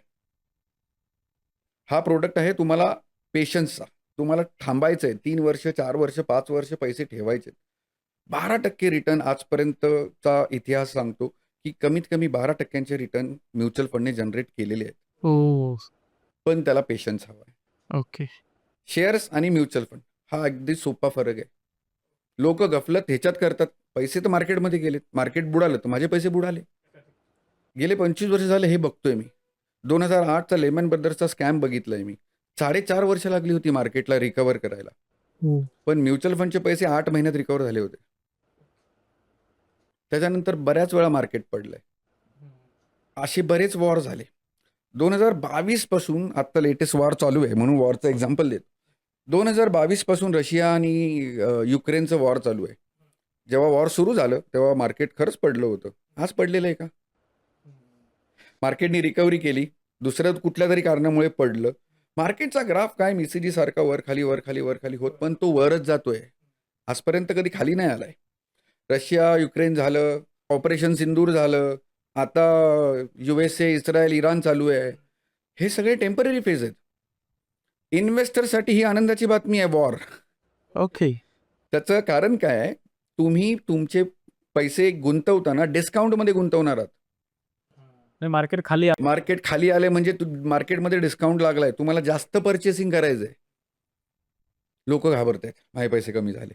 Speaker 1: हा प्रोडक्ट आहे तुम्हाला पेशन्सचा. तुम्हाला थांबायचं आहे. 3 वर्ष, 4 वर्ष, 5 वर्ष पैसे ठेवायचे. 12% रिटर्न आजपर्यंतचा इतिहास सांगतो, की कमीत कमी 12% रिटर्न म्युच्युअल फंडने जनरेट केलेले आहेत.
Speaker 2: हो.
Speaker 1: पण त्याला पेशन्स हवा आहे.
Speaker 2: ओके.
Speaker 1: शेअर्स आणि म्युच्युअल फंड हा अगदी सोपा फरक आहे. लोक गफलत ह्याच्यात करतात. पैसे तर मार्केटमध्ये गेलेत, मार्केट बुडालं तर माझे पैसे बुडाले. गेले 25 वर्ष झाले हे बघतोय मी. 2008चा लेमन ब्रदर्सचा स्कॅम बघितलाय मी. 4.5 वर्ष लागली होती मार्केटला रिकवर करायला.
Speaker 2: हो.
Speaker 1: पण म्युच्युअल फंडचे पैसे 8 महिन्यात रिकवर झाले होते. त्याच्यानंतर बऱ्याच वेळा मार्केट पडलंय. असे बरेच वॉर झाले. 2022 पासून आता लेटेस्ट वॉर चालू आहे म्हणून वॉरचं एक्झाम्पल देतो. 2022 पासून रशिया आणि युक्रेनचं वॉर चालू आहे. जेव्हा वॉर सुरू झालं तेव्हा मार्केट खरंच पडलं होतं. आज पडलेलं आहे का? मार्केटनी रिकव्हरी केली. दुसऱ्या कुठल्या तरी कारणामुळे पडलं. मार्केटचा ग्राफ काय मिसीजी सारखा वर खाली वर खाली वर खाली होत, पण तो वरच जातोय. आजपर्यंत कधी खाली नाही आलाय. रशिया युक्रेन झालं, ऑपरेशन सिंदूर झालं, आता USA, इस्रायल, इराण चालू आहे. हे सगळे टेम्पररी फेज आहेत. इन्व्हेस्टरसाठी ही आनंदाची बातमी आहे वॉर.
Speaker 2: ओके.
Speaker 1: त्याचं कारण काय आहे? तुम्ही तुमचे पैसे गुंतवताना डिस्काउंटमध्ये गुंतवणार आहात.
Speaker 2: मार्केट खाली आहे.
Speaker 1: मार्केट खाली आले म्हणजे मार्केटमध्ये डिस्काउंट लागलाय, तुम्हाला जास्त परचेसिंग करायचंय. लोक घाबरत आहेत, माझे पैसे कमी झाले.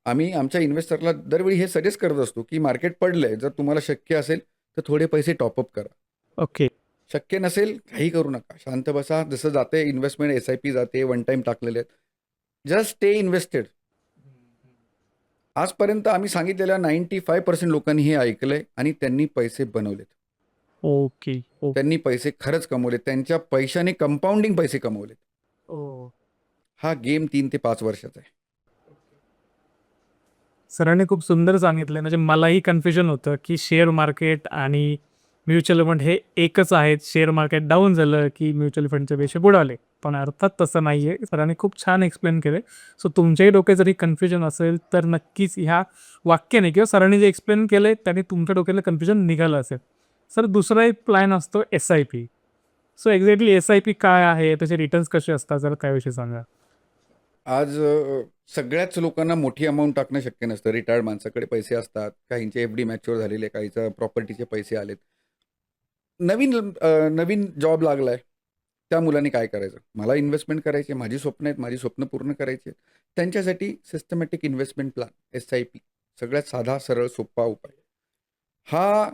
Speaker 1: आम्ही आमच्या इन्व्हेस्टरला दरवेळी हे सजेस्ट करत असतो की मार्केट पडलंय, जर तुम्हाला शक्य असेल तर थोडे पैसे टॉपअप करा.
Speaker 2: ओके.
Speaker 1: शक्य नसेल काही करू नका, शांत बसा. जसं जाते इन्व्हेस्टमेंट, SIP जाते, वन टाइम टाकलेले आहेत. Just stay invested. आजपर्यंत आम्ही सांगितलेल्या 95% लोकांनी हे ऐकलंय आणि त्यांनी पैसे बनवलेत.
Speaker 2: ओके.
Speaker 1: त्यांनी पैसे खरंच कमवलेत. त्यांच्या पैशाने कंपाऊंडिंग पैसे कमवलेत. हा गेम 3 ते 5 वर्षाचा आहे.
Speaker 2: सरांनी खूप सुंदर सांगितलं. म्हणजे मलाही कन्फ्युजन होतं की शेअर मार्केट आणि म्युच्युअल फंड हे एकच आहेत. शेअर मार्केट डाऊन झालं की म्युच्युअल फंडचे पैसे बुडाले. पण अर्थात तसं नाही आहे. सरांनी खूप छान एक्सप्लेन केले. सो तुमच्याही डोक्यात जरी कन्फ्युजन असेल तर नक्कीच ह्या वाक्याने किंवा सरांनी जे एक्सप्लेन केलं त्याने तुमच्या डोक्याला कन्फ्युजन निघालं असेल. सर दुसरा एक प्लॅन असतो SIP. सो एक्झॅक्टली SIP काय आहे, त्याचे रिटर्न्स कसे असतात, जरा त्याविषयी सांगा.
Speaker 1: आज सगळ्याच लोकांना मोठी अमाऊंट टाकणं शक्य नसतं. रिटायर्ड माणसाकडे पैसे असतात, काहींचे FD मॅच्युअर झालेले, काहींचा प्रॉपर्टीचे पैसे आलेत. नवीन जॉब लागलाय, त्या मुलांनी काय करायचं? मला इन्व्हेस्टमेंट करायची, माझी स्वप्न आहेत, माझी स्वप्न पूर्ण करायची आहेत. त्यांच्यासाठी सिस्टमॅटिक इन्व्हेस्टमेंट प्लॅन SIP सगळ्यात साधा, सरळ, सोपा उपाय. हा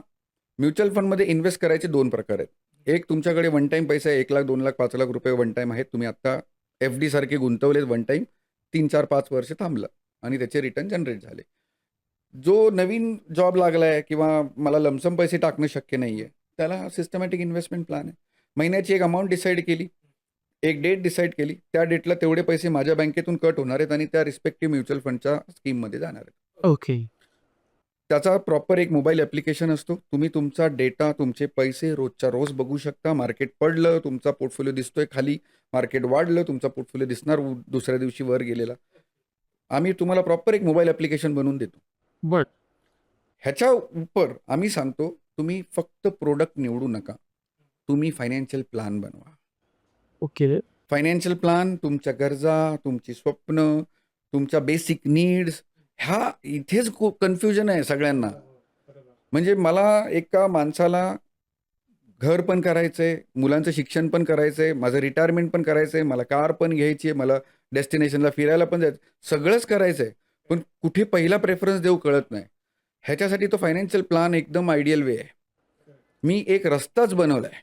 Speaker 1: म्युच्युअल फंडमध्ये इन्व्हेस्ट करायचे 2 प्रकार आहेत. एक तुमच्याकडे वन टाईम पैसा आहे, 1 लाख, 2 लाख, 5 लाख रुपये वन टाईम आहेत. तुम्ही आत्ता FD सारखे गुंतवलेत वन टाईम, 3-4-5 वर्ष थांबलं आणि त्याचे रिटर्न जनरेट झाले. जो नवीन जॉब लागलाय किंवा मला लमसम पैसे टाकणं शक्य नाहीये, त्याला सिस्टमॅटिक इन्व्हेस्टमेंट प्लॅन आहे. महिन्याची एक अमाऊंट डिसाईड केली, एक डेट डिसाईड केली, त्या डेटला तेवढे पैसे माझ्या बँकेतून कट होणार आहेत आणि त्या रिस्पेक्टिव्ह म्युच्युअल फंडच्या स्कीममध्ये जाणार आहेत.
Speaker 2: ओके.
Speaker 1: त्याचा प्रॉपर एक मोबाईल ॲप्लिकेशन असतो. तुम्ही तुमचा डेटा, तुमचे पैसे रोजच्या रोज बघू शकता. मार्केट पडलं, तुमचा पोर्टफोलिओ दिसतोय खाली. मार्केट वाढलं, तुमचा पोर्टफोलिओ दिसणार दुसऱ्या दिवशी वर गेलेला. आम्ही तुम्हाला प्रॉपर एक मोबाईल ॲप्लिकेशन बनवून देतो.
Speaker 2: बट
Speaker 1: ह्याच्या उपर आम्ही सांगतो, तुम्ही फक्त प्रोडक्ट निवडू नका, तुम्ही फायनान्शियल प्लॅन बनवा.
Speaker 2: ओके.
Speaker 1: फायनान्शियल प्लॅन तुमच्या गरजा, तुमची स्वप्न, तुमच्या बेसिक नीड्स, ह्या इथेच खूप कन्फ्युजन आहे सगळ्यांना. म्हणजे मला एका माणसाला घर पण करायचंय, मुलांचं शिक्षण पण करायचंय, माझं रिटायरमेंट पण करायचंय, मला कार पण घ्यायची आहे, मला डेस्टिनेशनला फिरायला पण जायचं, सगळंच करायचंय. पण कुठे पहिला प्रेफरन्स देऊ कळत नाही. ह्याच्यासाठी तो फायनान्शियल प्लॅन एकदम आयडियल वे आहे. मी एक रस्ताच बनवलाय.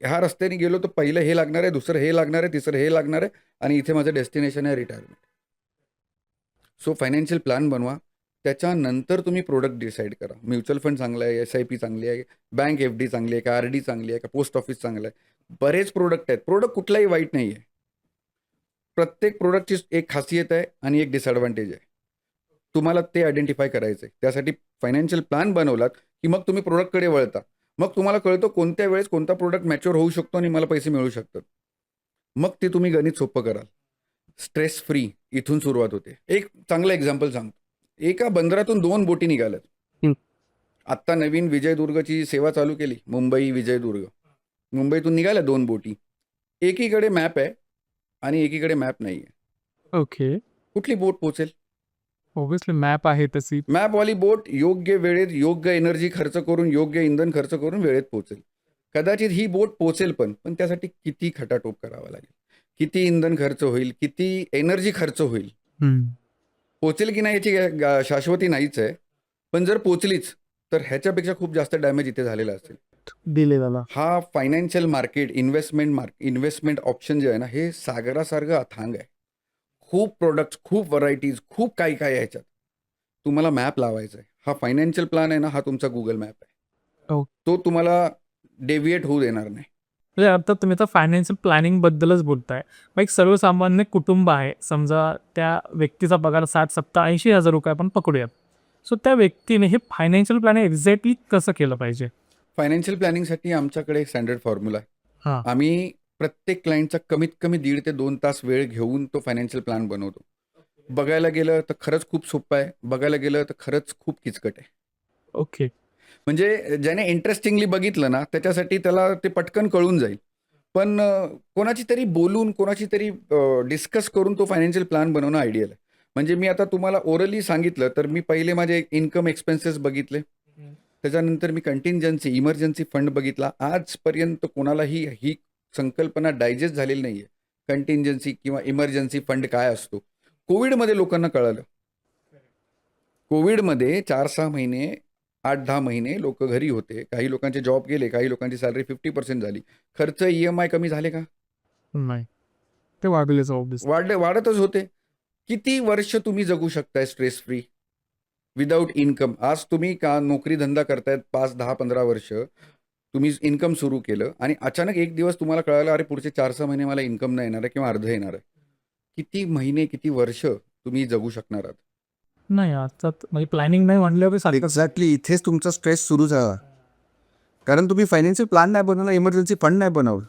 Speaker 1: ह्या रस्त्याने गेलो तर पहिलं हे लागणार आहे, दुसरं हे लागणार आहे, तिसरं हे लागणार आहे आणि इथे माझं डेस्टिनेशन आहे रिटायरमेंट. सो फायनान्शियल प्लॅन बनवा. त्याच्यानंतर तुम्ही प्रोडक्ट डिसाईड करा. म्युच्युअल फंड चांगला आहे, SIP चांगली आहे, बँक FD चांगली आहे का, RD चांगली आहे का, पोस्ट ऑफिस चांगलं आहे. बरेच प्रोडक्ट आहेत. प्रोडक्ट कुठलाही वाईट नाही आहे. प्रत्येक प्रोडक्टची एक खासियत आहे आणि एक डिसएडव्हान्टेज आहे. तुम्हाला ते आयडेंटिफाय करायचं आहे. त्यासाठी फायनान्शियल प्लॅन बनवलात की मग तुम्ही प्रोडक्टकडे वळता. मग तुम्हाला कळतं कोणत्या वेळेस कोणता प्रोडक्ट मॅच्युअर होऊ शकतो आणि मला पैसे मिळू शकतात. मग ते तुम्ही गणित सोपं कराल. स्ट्रेस फ्री इथून सुरुवात होते. एक चांगलं एक्झाम्पल सांगतो. एका बंदरातून 2 बोटी निघाल्यात.
Speaker 2: हं.
Speaker 1: आत्ता नवीन विजयदुर्गची सेवा चालू केली, मुंबई विजयदुर्ग. मुंबईतून निघाल्या 2 बोटी. एकीकडे मॅप आहे आणि एकीकडे मॅप नाही आहे.
Speaker 2: ओके.
Speaker 1: कुठली बोट पोचेल?
Speaker 2: ऑब्व्हियसली मॅप आहे तशी.
Speaker 1: मॅपवाली बोट योग्य वेळेत योग्य एनर्जी खर्च करून योग्य इंधन खर्च करून वेळेत पोचेल. कदाचित ही बोट पोचेल पण त्यासाठी किती खटाटोप करावा लागेल, किती इंधन खर्च होईल, किती एनर्जी खर्च होईल. पोचेल की नाही याची शाश्वती नाहीच आहे. पण जर पोचलीच तर ह्याच्यापेक्षा खूप जास्त डॅमेज इथे झालेला असेल.
Speaker 2: दिलेला.
Speaker 1: हा फायनान्शियल मार्केट इन्व्हेस्टमेंट ऑप्शन जे आहे ना, हे सागरासारखं अथांग आहे. खूप प्रोडक्ट्स, खूप व्हरायटीज, खूप काही काय आहे ह्याच्यात. तुम्हाला मॅप लावायचा आहे. हा फायनान्शियल प्लॅन आहे ना, हा तुमचा गुगल मॅप आहे.
Speaker 2: हो.
Speaker 1: तो तुम्हाला डेव्हिएट होऊ देणार नाही.
Speaker 2: म्हणजे आता तुम्ही आता फायनान्शियल प्लॅनिंग बद्दलच बोलताय. मग एक सर्वसामान्य कुटुंब आहे, समजा त्या व्यक्तीचा पगार 60-70-80 हजार रुपये आपण पकडूयात. सो त्या व्यक्तीने हे फायनान्शियल प्लॅनिंग एक्झॅक्टली कसं केलं पाहिजे?
Speaker 1: फायनान्शियल प्लॅनिंगसाठी आमच्याकडे एक स्टँडर्ड फॉर्म्युला आहे.
Speaker 2: हां.
Speaker 1: आम्ही प्रत्येक क्लायंटचा कमीत कमी 1.5 ते 2 तास वेळ घेऊन तो फायनान्शियल प्लॅन बनवतो. बघायला गेलं तर खरंच खूप सोपं आहे. बघायला गेलं तर खरंच खूप किचकट आहे.
Speaker 2: ओके.
Speaker 1: म्हणजे ज्याने इंटरेस्टिंगली बघितलं ना, त्याच्यासाठी त्याला ते पटकन कळून जाईल. पण कोणाची तरी बोलून, कोणाची तरी डिस्कस करून तो फायनान्शियल प्लॅन बनवणं आयडियल आहे. म्हणजे मी आता तुम्हाला ओरली सांगितलं तर मी पहिले माझे इन्कम एक्सपेन्सेस बघितले. त्याच्यानंतर मी कंटिंजन्सी, इमर्जन्सी फंड बघितला. आजपर्यंत कोणालाही ही संकल्पना डायजेस्ट झालेली नाही आहे. कंटिंजन्सी किंवा इमर्जन्सी फंड काय असतो. कोविडमध्ये लोकांना कळालं. कोविडमध्ये 4-6 महिने, 8-10 महिने लोक घरी होते. काही लोकांचे जॉब गेले, काही लोकांची सॅलरी 50% झाली. खर्च EMI कमी झाले का?
Speaker 2: नाही. ते वाढलेच ऑब्व्हियसली.
Speaker 1: वाढतच होते. किती वर्ष तुम्ही जगू शकताय स्ट्रेस फ्री विदाऊट इन्कम? आज तुम्ही का नोकरी धंदा करतायत 5, 10, 15 वर्ष, तुम्ही इन्कम सुरू केलं आणि अचानक एक दिवस तुम्हाला कळालं अरे पुढचे 4-6 महिने मला इन्कम नाही येणार आहे किंवा अर्ध येणार आहे. किती महिने, किती वर्ष तुम्ही जगू शकणार आहात?
Speaker 2: नाही आता म्हणजे प्लॅनिंग नाही म्हणल्यावर सारखं
Speaker 3: एक्झॅक्टली इथेच तुमचा स्ट्रेस सुरू झाला. कारण तुम्ही फायनान्शियल प्लॅन नाही बनवला, इमर्जन्सी फंड नाही बनवलं.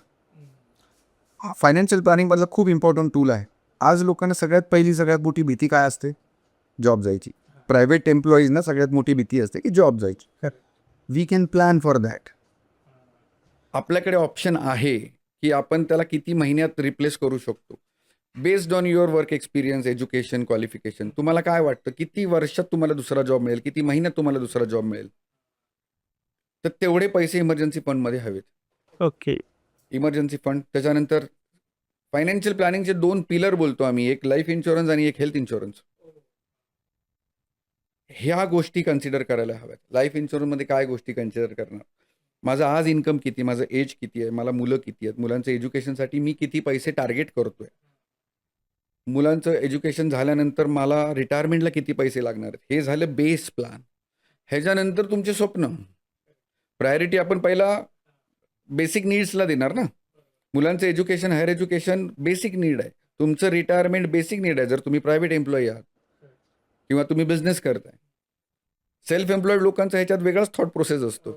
Speaker 3: फायनान्शियल प्लॅनिंगमधला खूप इम्पॉर्टंट टूल आहे. आज लोकांना सगळ्यात मोठी भीती काय असते? जॉब जायची. प्रायव्हेट एम्प्लॉईजना सगळ्यात मोठी भीती असते की जॉब जायची. We can plan for that.
Speaker 1: आपल्याकडे ऑप्शन आहे की आपण त्याला किती महिन्यात रिप्लेस करू शकतो. Based on your work experience, education, qualification. तुम्हाला काय वाटतं किती वर्षात तुम्हाला दुसरा जॉब मिळेल, किती महिन्यात तुम्हाला दुसरा जॉब मिळेल? तर तेवढे पैसे इमर्जन्सी फंडमध्ये हवेत.
Speaker 2: ओके.
Speaker 1: Emergency fund. त्याच्यानंतर फायनान्शियल प्लॅनिंगचे 2 पिलर बोलतो आम्ही, एक लाईफ इन्शुरन्स आणि एक हेल्थ इन्शुरन्स. ह्या गोष्टी कन्सिडर करायला हव्यात. लाईफ इन्शुरन्समध्ये काय गोष्टी कन्सिडर करणार? माझं आज इन्कम किती, माझं एज किती आहे, मला मुलं किती आहेत, मुलांचं एज्युकेशनसाठी मी किती पैसे टार्गेट करतोय, मुलांचं एज्युकेशन झाल्यानंतर मला रिटायरमेंटला किती पैसे लागणार आहेत. हे झालं बेस प्लॅन. ह्याच्यानंतर तुमचे स्वप्न. प्रायोरिटी आपण पहिला बेसिक नीड्सला देणार ना. मुलांचं education, higher education basic need आहे. तुमचं रिटायरमेंट बेसिक नीड आहे. जर तुम्ही प्रायव्हेट एम्प्लॉई आहात किंवा तुम्ही बिझनेस करताय. सेल्फ एम्प्लॉईड लोकांचा ह्याच्यात वेगळाच थॉट प्रोसेस असतो.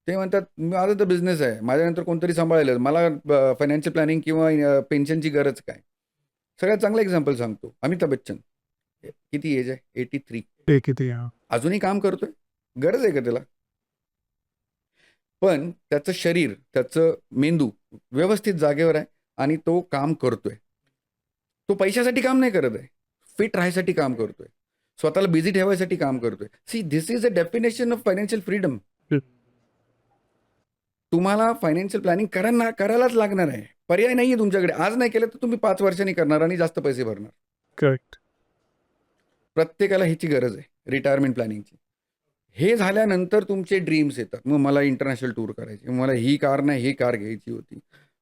Speaker 1: ते म्हणतात माझा तर बिझनेस आहे, माझ्यानंतर कोणतरी सांभाळायला, मला फायनान्शियल प्लॅनिंग किंवा पेन्शनची गरज काय. सगळ्यात चांगलं एक्झाम्पल सांगतो. अमिताभ बच्चन किती एज आहे? 83.
Speaker 2: ते किती?
Speaker 1: अजूनही काम करतोय. गरज आहे का त्याला? पण त्याचं शरीर, त्याचं मेंदू व्यवस्थित जागेवर आहे आणि तो काम करतोय. तो पैशासाठी काम नाही करत आहे, फिट राहायसाठी काम करतोय, स्वतःला बिझी ठेवायसाठी काम करतोय. See, this is a definition of financial freedom. तुम्हाला फायनान्शियल प्लॅनिंग करायलाच लागणार आहे. पर्याय नाही आहे तुमच्याकडे. आज नाही केलं तर तुम्ही 5 वर्षांनी करणार आणि जास्त पैसे भरणार.
Speaker 2: करेक्ट.
Speaker 1: प्रत्येकाला ह्याची गरज आहे रिटायरमेंट प्लॅनिंगची. हे झाल्यानंतर तुमचे ड्रीम्स येतात. मग मला इंटरनॅशनल टूर करायची, मला ही कार नाही ही कार घ्यायची होती,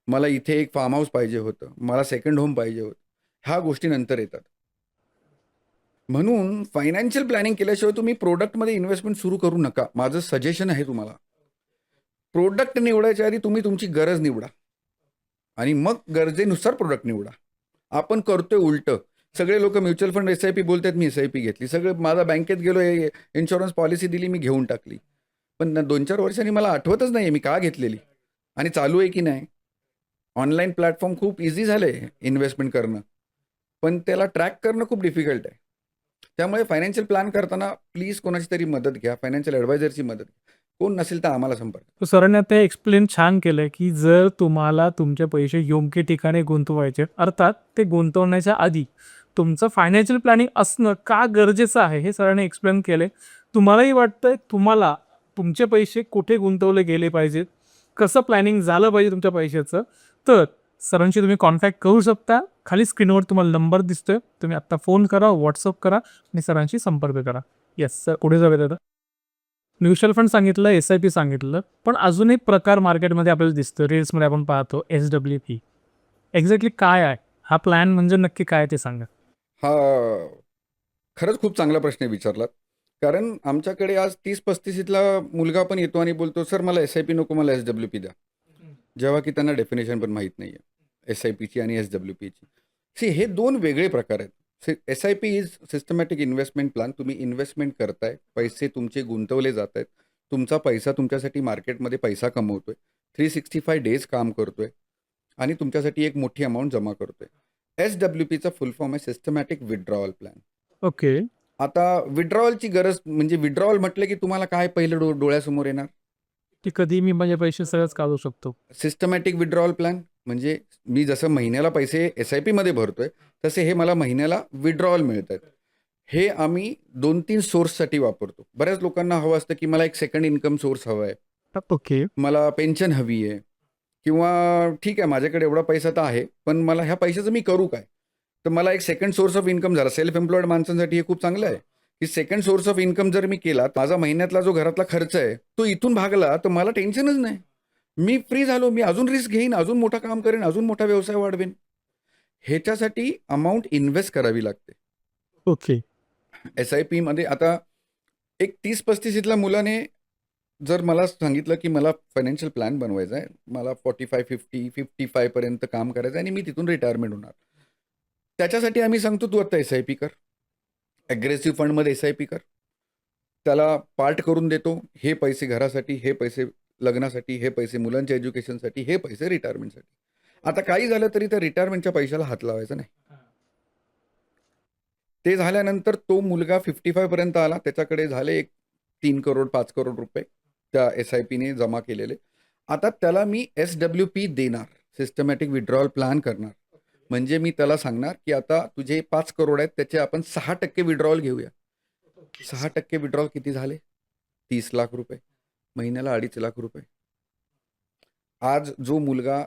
Speaker 1: मला इथे एक फार्म हाऊस पाहिजे होतं, मला सेकंड होम पाहिजे होतं. ह्या गोष्टी नंतर येतात. म्हणून फायनान्शियल प्लॅनिंग केल्याशिवाय तुम्ही प्रोडक्टमध्ये इन्व्हेस्टमेंट सुरू करू नका. माझं सजेशन आहे तुम्हाला. प्रोडक्ट निवडायच्या आधी तुम्ही तुमची गरज निवडा आणि मग गरजेनुसार प्रोडक्ट निवडा. आपण करतोय उलटं. सगळे लोक म्युच्युअल फंड SIP बोलतात, मी SIP घेतली. सगळे माझा बँकेत गेलो, इन्शुरन्स पॉलिसी दिली, मी घेऊन टाकली. पण 2-4 वर्षांनी मला आठवतच नाही मी का घेतलेली आणि चालू आहे की नाही. ऑनलाईन प्लॅटफॉर्म खूप इझी झाले इन्व्हेस्टमेंट करणं, पण त्याला ट्रॅक करणं खूप डिफिकल्ट आहे. त्यामुळे फायनान्शियल प्लॅन करताना प्लीज कोणाची तरी मदत घ्या, फायनान्शियल ॲडवायझरची मदत घ्या. कोण नसेल तर आम्हाला संपर्क.
Speaker 2: तर सरांनी आता एक्सप्लेन छान केलंय, की जर तुम्हाला तुमचे पैसे योग्य ठिकाणी गुंतवायचे, अर्थात ते गुंतवण्याच्या आधी तुमचं फायनान्शियल प्लॅनिंग असणं का गरजेचं आहे, हे सरांनी एक्सप्लेन केले. तुम्हालाही वाटतंय तुम्हाला तुमचे पैसे कुठे गुंतवले गेले पाहिजेत, कसं प्लॅनिंग झालं पाहिजे तुमच्या पैशाचं, तर सरांशी तुम्ही कॉन्टॅक्ट करू शकता. खाली स्क्रीनवर तुम्हाला नंबर दिसतोय, तुम्ही आत्ता फोन करा, व्हॉट्सअप करा आणि सरांशी संपर्क करा. येस सर, पुढे जाऊयात आता. म्युच्युअल फंड सांगितलं, SIP सांगितलं, पण अजून एक प्रकार मार्केटमध्ये आपल्याला दिसतो, रील्समध्ये आपण पाहतो, SWP. एक्झॅक्टली काय आहे हा प्लॅन, म्हणजे नक्की काय ते सांगा.
Speaker 1: हा खरंच खूप चांगला प्रश्न विचारलात. कारण आमच्याकडे आज 30-35ला मुलगा पण येतो आणि बोलतो, सर मला SIP नको, मला SWP द्या. जेव्हा की त्यांना डेफिनेशन पण माहीत नाही आहे SIPची आणि SWPची. हे 2 वेगळे प्रकार आहेत. SIP is systematic investment plan. तुम्ही इन्व्हेस्टमेंट करताय, पैसे तुमचे गुंतवले जात आहेत, तुमचा पैसा तुमच्यासाठी मार्केटमध्ये पैसा कमवतोय, 365 डेज काम करतोय आणि तुमच्यासाठी एक मोठी अमाऊंट जमा करतोय. SWPचा फुल फॉर्म आहे सिस्टमॅटिक विथड्रॉवल प्लॅन.
Speaker 2: ओके.
Speaker 1: आता विथड्रॉवलची गरज म्हणजे विथड्रॉवल म्हटलं की तुम्हाला काय पहिलं डोळ्यासमोर येणार?
Speaker 2: की कधी मी माझे पैसे सहज काढू शकतो.
Speaker 1: सिस्टमॅटिक विथड्रॉवल प्लॅन म्हणजे मी जसं महिन्याला पैसे SIP मध्ये भरतोय, तसे हे मला महिन्याला विथड्रॉवल मिळत आहेत. हे आम्ही 2-3 सोर्ससाठी वापरतो. बऱ्याच लोकांना हवं असतं की मला एक सेकंड इन्कम सोर्स हवा आहे,
Speaker 2: ओके.
Speaker 1: मला पेन्शन हवी आहे, किंवा ठीक आहे माझ्याकडे एवढा पैसा तर आहे, पण मला ह्या पैशाचं मी करू काय? तर मला एक सेकंड सोर्स ऑफ इन्कम झाला. सेल्फ एम्प्लॉईड माणसांसाठी हे खूप चांगलं आहे की सेकंड सोर्स ऑफ इन्कम जर मी केला, माझा महिन्यातला जो घरातला खर्च आहे तो इथून भागला, तर मला टेन्शनच नाही. मी फ्री झालो, मी अजून रिस्क घेईन, अजून मोठं काम करेन, अजून मोठा व्यवसाय वाढवेन. ह्याच्यासाठी अमाऊंट इन्व्हेस्ट करावी लागते.
Speaker 2: ओके.
Speaker 1: SIP मध्ये आता एक 30-35ला मुलाने जर मला सांगितलं की मला फायनान्शियल प्लॅन बनवायचा आहे, मला 45-50-55 पर्यंत काम करायचं आहे आणि मी तिथून रिटायरमेंट होणार, त्याच्यासाठी आम्ही सांगतो तू आता SIP कर, ॲग्रेसिव्ह फंडमध्ये SIP कर. त्याला पार्ट करून देतो, हे पैसे घरासाठी, हे पैसे लग्नासाठी, हे पैसे मुलांच्या एज्युकेशनसाठी, हे पैसे रिटायरमेंटसाठी. आता काही झालं तरी त्या रिटायरमेंटच्या पैशाला हात लावायचा नाही. ते झाल्यानंतर तो मुलगा 55 पर्यंत आला, त्याच्याकडे झाले एक 3 करोड 5 करोड रुपये त्या SIPने जमा केलेले. आता त्याला मी SWP देणार, सिस्टमॅटिक विथड्रॉवल प्लॅन करणार. म्हणजे मी त्याला सांगणार की आता तुझे 5 करोड आहेत, त्याचे आपण 6% विथड्रॉवल घेऊया. 6% विथड्रॉवल किती झाले? 30 लाख रुपये, महिन्याला 2.5 लाख रुपये. आज जो मुलगा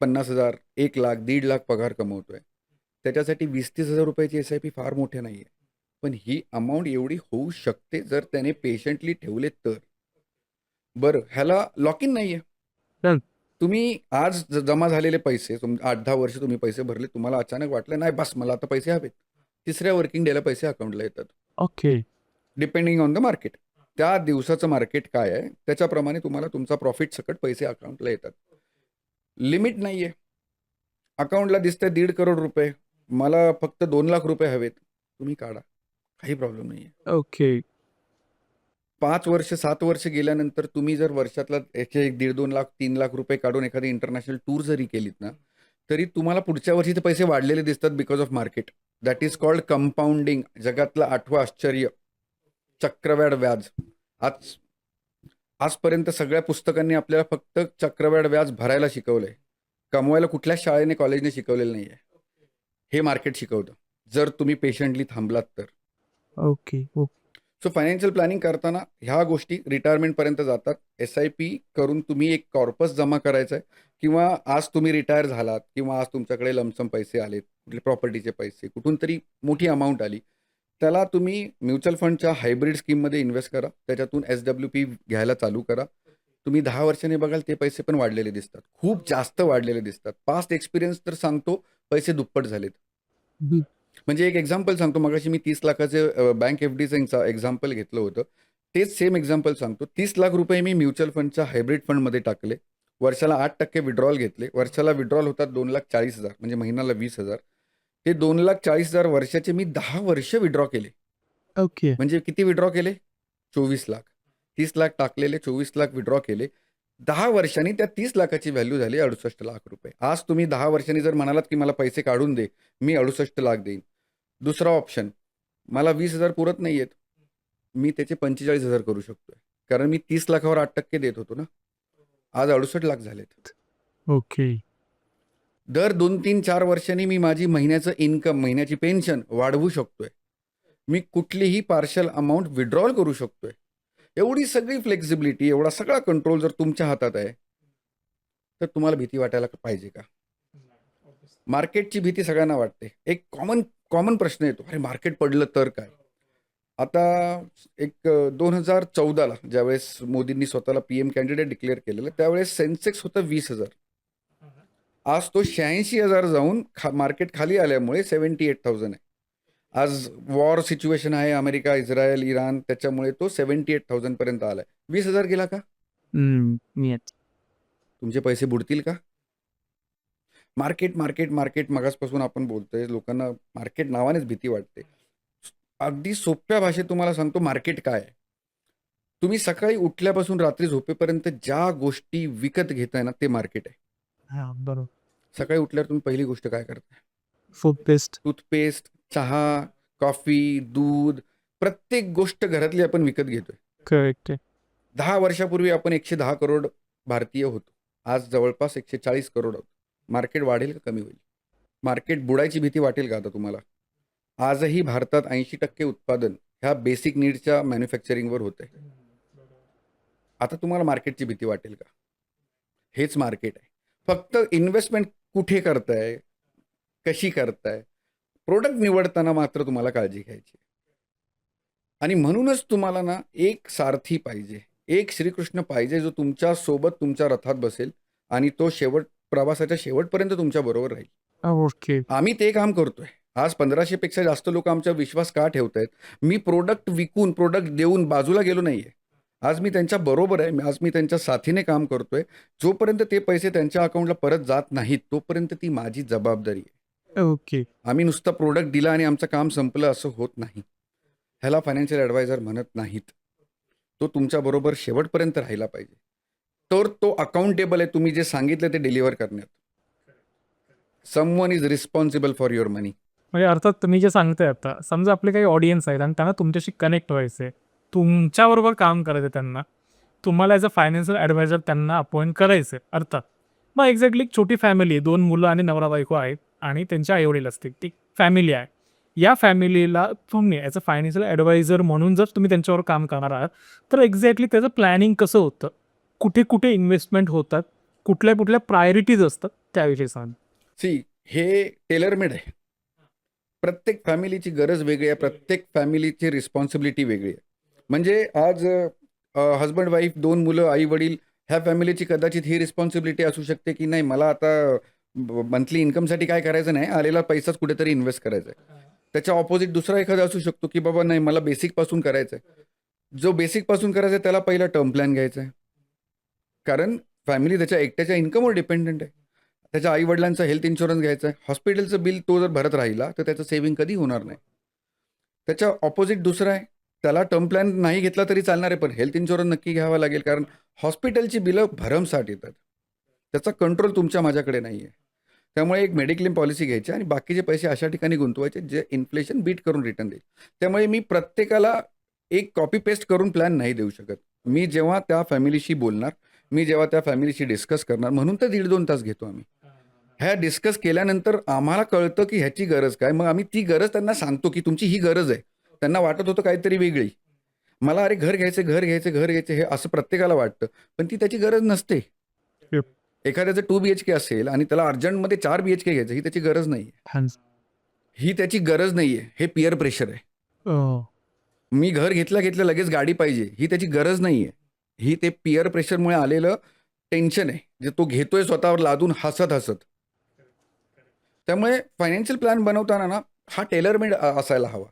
Speaker 1: 50,000, 1 लाख, 1.5 लाख पगार कमवतोय, त्याच्यासाठी 20-30 हजार रुपयाची SIP फार मोठे नाही आहे. पण ही अमाऊंट एवढी होऊ शकते जर त्याने पेशंटली ठेवले तर. बरं, ह्याला लॉक इन नाही आहे.
Speaker 2: डन.
Speaker 1: तुम्ही आज जमा झालेले पैसे 8-10 वर्ष तुम्ही पैसे भरले, तुम्हाला अचानक वाटलं नाही बस मला आता पैसे हवेत, 3ऱ्या वर्किंग डेला पैसे अकाउंटला येतात.
Speaker 2: Okay.
Speaker 1: Depending on the market. त्या दिवसाचं मार्केट काय आहे त्याच्याप्रमाणे तुम्हाला तुमचा प्रॉफिट सकट पैसे अकाउंटला येतात. लिमिट नाही आहे. अकाउंटला दिसतंय 1.5 करोड रुपये, मला फक्त 2 लाख रुपये हवेत, तुम्ही काढा, काही प्रॉब्लेम नाही आहे.
Speaker 2: ओके.
Speaker 1: 5 वर्ष 7 वर्ष गेल्यानंतर तुम्ही जर वर्षातला याचे 1.5-2 लाख 3 लाख रुपये काढून एखादी इंटरनॅशनल टूर जरी केलीत ना, तरी तुम्हाला पुढच्या वर्षी ते पैसे वाढलेले दिसतात because of market. That is called compounding. जगातलं 8वं आश्चर्य, चक्रवाढ व्याज. आजपर्यंत सगळ्या पुस्तकांनी आपल्याला फक्त चक्रवाढ व्याज भरायला शिकवलंय, कमवायला कुठल्याच शाळेने कॉलेजने शिकवलेलं नाही आहे. हे मार्केट शिकवतं जर तुम्ही पेशंटली थांबलात तर.
Speaker 2: ओके.
Speaker 1: सो फायनान्शियल प्लॅनिंग करताना ह्या गोष्टी रिटायरमेंटपर्यंत जातात. SIP करून तुम्ही एक कॉर्पस जमा करायचं आहे, किंवा आज तुम्ही रिटायर झालात, किंवा आज तुमच्याकडे लमसम पैसे आलेत, कुठले प्रॉपर्टीचे पैसे, कुठून तरी मोठी अमाऊंट आली, त्याला तुम्ही म्युच्युअल फंडच्या हायब्रिड स्कीममध्ये इन्व्हेस्ट करा, त्याच्यातून SWP घ्यायला चालू करा. तुम्ही 10 वर्षांनी बघाल ते पैसे पण वाढलेले दिसतात, खूप जास्त वाढलेले दिसतात. पास्ट एक्सपिरियन्स तर सांगतो पैसे दुप्पट झालेत. म्हणजे एक एक्झाम्पल सांगतो, मगाशी मी 30 लाखाचे बँक FDचं एक्झाम्पल घेतलं होतं. तेच सेम एक्झाम्पल सांगतो. 30 लाख रुपये मी म्युच्युअल फंडच्या हायब्रिड फंडमध्ये टाकले. वर्षाला 8% विड्रॉल घेतले. वर्षाला विड्रॉल होतात 2,40,000 म्हणजे महिन्याला 20,000. ते 2,40,000 वर्षाचे मी 10 वर्ष विड्रॉ केले.
Speaker 2: ओके.
Speaker 1: म्हणजे किती विड्रॉ केले? 24 लाख. 30 लाख टाकलेले, 24 लाख विड्रॉ केले. 10 वर्षांनी त्या 30 लाखाची व्हॅल्यू झाली 68 लाख रुपये. आज तुम्ही 10 वर्षांनी जर म्हणालात की मला पैसे काढून दे, मी 68 लाख देईन. दुसरा ऑप्शन, मला 20,000 पुरत नाही आहेत, मी त्याचे 45,000 करू शकतोय. कारण मी 30 लाखावर 8% देत होतो ना. आज 68 लाख झालेत.
Speaker 2: ओके.
Speaker 1: दर 2-3-4 वर्षांनी मी माझी महिन्याचं इन्कम, महिन्याची पेन्शन वाढवू शकतोय. मी कुठलीही पार्शल अमाऊंट विड्रॉल करू शकतोय. एवढी सगळी फ्लेक्झिबिलिटी, एवढा सगळा कंट्रोल जर तुमच्या हातात आहे, तर तुम्हाला भीती वाटायला पाहिजे का? मार्केटची भीती सगळ्यांना वाटते. एक कॉमन प्रश्न येतो, अरे मार्केट पडलं तर काय? आता एक 2014ला ज्यावेळेस मोदींनी स्वतःला PM कॅन्डिडेट डिक्लेअर केलेलं, त्यावेळेस सेन्सेक्स होतं 20,000. आज तो 86,000 जाऊन मार्केट खाली आल्यामुळे 78,000 आहे. आज वॉर सिच्युएशन आहे, अमेरिका, इस्रायल, इराण, त्याच्यामुळे तो 78,000 पर्यंत आलाय. 20,000 गेला का? तुमचे पैसे बुडतील का? मार्केट मार्केट मार्केट मगासपासून आपण बोलतोय, लोकांना मार्केट नावानेच भीती वाटते. अगदी सोप्या भाषेत तुम्हाला सांगतो मार्केट काय आहे. तुम्ही सकाळी उठल्यापासून रात्री झोपेपर्यंत ज्या गोष्टी विकत घेताय ना, ते मार्केट आहे.
Speaker 2: हा, बरोबर.
Speaker 1: सकाळी उठल्यावर तुम्ही पहिली गोष्ट काय करताय?
Speaker 2: टूथपेस्ट.
Speaker 1: टूथपेस्ट, चहा, कॉफी, दूध, प्रत्येक गोष्ट घरातली आपण विकत घेतोय.
Speaker 2: करेक्ट.
Speaker 1: 10 वर्षापूर्वी आपण 110 करोड भारतीय होतो. आज जवळपास 140 करोड आहोत. मार्केट वाढेल का कमी होईल? मार्केट बुडायची भीती वाटेल का आता तुम्हाला? आजही भारतात 80% उत्पादन ह्या बेसिक नीडच्या मॅन्युफॅक्चरिंगवर होत आहे. आता तुम्हाला मार्केटची भीती वाटेल का? हेच मार्केट आहे. फक्त इन्व्हेस्टमेंट कुठे करताय, कशी करताय, प्रोडक्ट निवडताना मात्र तुम्हाला काळजी घ्यायची. आणि म्हणूनच तुम्हाला ना एक सारथी पाहिजे, एक श्रीकृष्ण पाहिजे, जो तुमच्या सोबत तुमच्या रथात बसेल आणि तो प्रवासाच्या शेवटपर्यंत तुमच्या बरोबर राहील.
Speaker 2: ओके.
Speaker 1: आम्ही ते काम करतोय. आज 1500 पेक्षा जास्त लोक आमच्या विश्वास का ठेवतायत? मी प्रोडक्ट विकून, प्रोडक्ट देऊन बाजूला गेलो नाहीये. आज मी त्यांच्या बरोबर आहे. आज मी त्यांच्या साथीने काम करतोय. जोपर्यंत ते पैसे त्यांच्या अकाउंटला परत जात नाहीत, तोपर्यंत ती माझी जबाबदारी आहे.
Speaker 2: ओके.
Speaker 1: आम्ही नुसतं प्रोडक्ट दिला आणि आमचं काम संपलं असं होत नाही. ह्याला फायनान्शियल ॲडवायझर म्हणत नाहीत. तो तुमच्याबरोबर शेवटपर्यंत राहिला पाहिजे. तर तो अकाउंटेबल आहे तुम्ही जे सांगितलं ते डिलिव्हर करण्यात. Someone is responsible for your money.
Speaker 2: म्हणजे अर्थात तुम्ही जे सांगताय आता, समजा आपले काही ऑडियन्स आहेत आणि त्यांना तुमच्याशी कनेक्ट व्हायचंय, तुमच्याबरोबर काम करायचं त्यांना, तुम्हाला ॲज अ फायनान्शियल ॲडवायझर त्यांना अपॉइंट करायचं आहे अर्थात. मग एक्झॅक्टली एक छोटी फॅमिली आहे, 2 मुलं आणि नवरा बायको आहेत आणि त्यांचे आईवडील असतील, ती फॅमिली आहे. या फॅमिलीला तुम्ही ॲज अ फायनान्शियल ॲडवायझर म्हणून जर तुम्ही त्यांच्यावर काम करणार आहात, तर एक्झॅक्टली त्याचं प्लॅनिंग कसं होतं, कुठे कुठे इन्व्हेस्टमेंट होतात, कुठल्या कुठल्या प्रायोरिटीज असतात, त्याविषयी सांग.
Speaker 1: हे टेलरमेड आहे. प्रत्येक फॅमिलीची गरज वेगळी आहे, प्रत्येक फॅमिलीची रिस्पॉन्सिबिलिटी वेगळी आहे. म्हणजे आज हजबंड वाईफ, 2 मुलं, आई वडील, ह्या फॅमिलीची कदाचित ही रिस्पॉन्सिबिलिटी असू शकते की नाही, मला आता मंथली इन्कमसाठी काय करायचं नाही, आलेला पैसाच कुठेतरी इन्व्हेस्ट करायचा आहे. त्याच्या ऑपोजिट दुसरा एखादा असू शकतो की बाबा नाही, मला बेसिकपासून करायचं आहे. जो बेसिकपासून करायचं आहे त्याला पहिला टर्म प्लॅन घ्यायचा आहे. कारण फॅमिली त्याच्या एकट्याच्या इन्कमवर डिपेंडंट आहे. त्याच्या आईवडिलांचा हेल्थ इन्शुरन्स घ्यायचा आहे. हॉस्पिटलचं बिल तो जर भरत राहिला तर त्याचं सेव्हिंग कधी होणार नाही. त्याच्या ऑपोजिट दुसरा आहे, त्याला टर्म प्लॅन नाही घेतला तरी चालणार आहे, पण हेल्थ इन्शुरन्स नक्की घ्यावा लागेल, कारण हॉस्पिटलची बिलं भरमसाठ येतात. त्याचा कंट्रोल तुमच्या माझ्याकडे नाही आहे. त्यामुळे एक मेडिक्लेम पॉलिसी घ्यायची आणि बाकीचे पैसे अशा ठिकाणी गुंतवायचे जे इन्फ्लेशन बीट करून रिटर्न देईल. त्यामुळे मी प्रत्येकाला एक कॉपी पेस्ट करून प्लॅन नाही देऊ शकत. मी जेव्हा त्या फॅमिलीशी बोलणार, मी जेव्हा त्या फॅमिलीशी डिस्कस करणार, म्हणून तर 1.5-2 तास घेतो आम्ही. ह्या डिस्कस केल्यानंतर आम्हाला कळतं की ह्याची गरज काय. मग आम्ही ती गरज त्यांना सांगतो की तुमची ही गरज आहे. त्यांना वाटत होतं काहीतरी वेगळी. मला अरे घर घ्यायचं हे असं प्रत्येकाला वाटतं, पण ती त्याची गरज नसते. एखाद्याचं 2 BHK असेल आणि त्याला अर्जंटमध्ये 4 BHK घ्यायचं, ही त्याची गरज नाही आहे. ही त्याची गरज नाही आहे. हे पिअर प्रेशर आहे. मी घर घेतल्या घेतल्या लगेच गाडी पाहिजे ही त्याची गरज नाही आहे. ही ते पिअर प्रेशरमुळे आलेलं टेन्शन आहे जे तो घेतोय स्वतःवर लादून हसत हसत. त्यामुळे फायनान्शियल प्लॅन बनवताना ना हा टेलरमेड असायला हवा.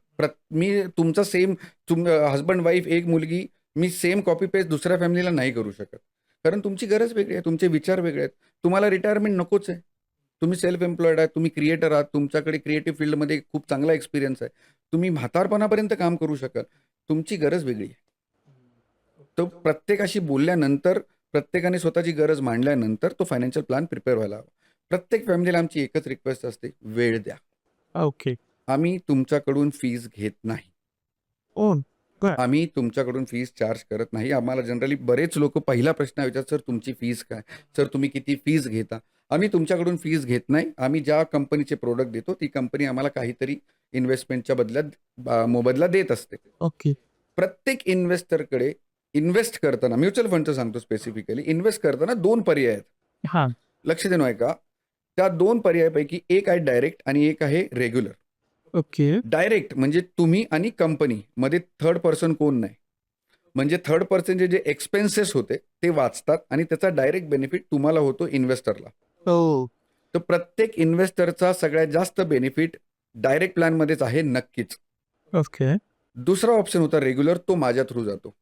Speaker 1: मी तुमचा सेम हजबंड वाईफ एक मुलगी मी सेम कॉपी पेस्ट दुसऱ्या फॅमिलीला नाही करू शकत. कारण तुमची गरज वेगळी आहे, तुमचे विचार वेगळे आहेत. तुम्हाला रिटायरमेंट नकोच आहे. तुम्ही सेल्फ एम्प्लॉईड आहात, तुम्ही क्रिएटर आहात, तुमच्याकडे क्रिएटिव्ह फील्डमध्ये खूप चांगला एक्सपिरियन्स आहे, तुम्ही म्हातारपणापर्यंत काम करू शकाल. तुमची गरज वेगळी आहे. तो प्रत्येकाशी बोलल्यानंतर प्रत्येकाने स्वतःची गरज मांडल्यानंतर तो फायनान्शियल प्लॅन प्रिपेअर व्हायला हवा. प्रत्येक फॅमिलीला आमची एकच रिक्वेस्ट असते, वेळ द्या.
Speaker 2: ओके.
Speaker 1: आम्ही तुमच्याकडून फीज घेत नाही.
Speaker 2: ओ
Speaker 1: आम्ही तुमच्याकडून फीज चार्ज करत नाही. आम्हाला जनरली बरेच लोक पहिला प्रश्न विचारतात, सर तुमची फीज काय, सर तुम्ही किती फीज घेता. आम्ही तुमच्याकडून फीज घेत नाही. आम्ही ज्या कंपनीचे प्रोडक्ट देतो ती कंपनी आम्हाला काहीतरी इन्व्हेस्टमेंटच्या बदल्यात मोबदला देत असते.
Speaker 2: ओके.
Speaker 1: प्रत्येक इन्व्हेस्टरकडे इन्व्हेस्ट करताना, म्युच्युअल फंडचं सांगतो स्पेसिफिकली, इन्व्हेस्ट करताना 2 पर्याय आहेत.
Speaker 2: हा.
Speaker 1: लक्ष देणं आहे का. त्या 2 पर्यायापैकी एक आहे डायरेक्ट आणि एक आहे रेग्युलर.
Speaker 2: ओके.
Speaker 1: डायरेक्ट म्हणजे तुम्ही आणि कंपनी मध्ये थर्ड पर्सन कोण नाही. म्हणजे थर्ड पर्सनचे जे एक्सपेन्सेस होते ते वाचतात आणि त्याचा डायरेक्ट बेनिफिट तुम्हाला होतो इन्व्हेस्टरला.
Speaker 2: हो.
Speaker 1: तर प्रत्येक इन्व्हेस्टरचा सगळ्यात जास्त बेनिफिट डायरेक्ट प्लॅनमध्येच आहे नक्कीच.
Speaker 2: ओके.
Speaker 1: दुसरा ऑप्शन होता रेग्युलर, तो माझ्या थ्रू जातो.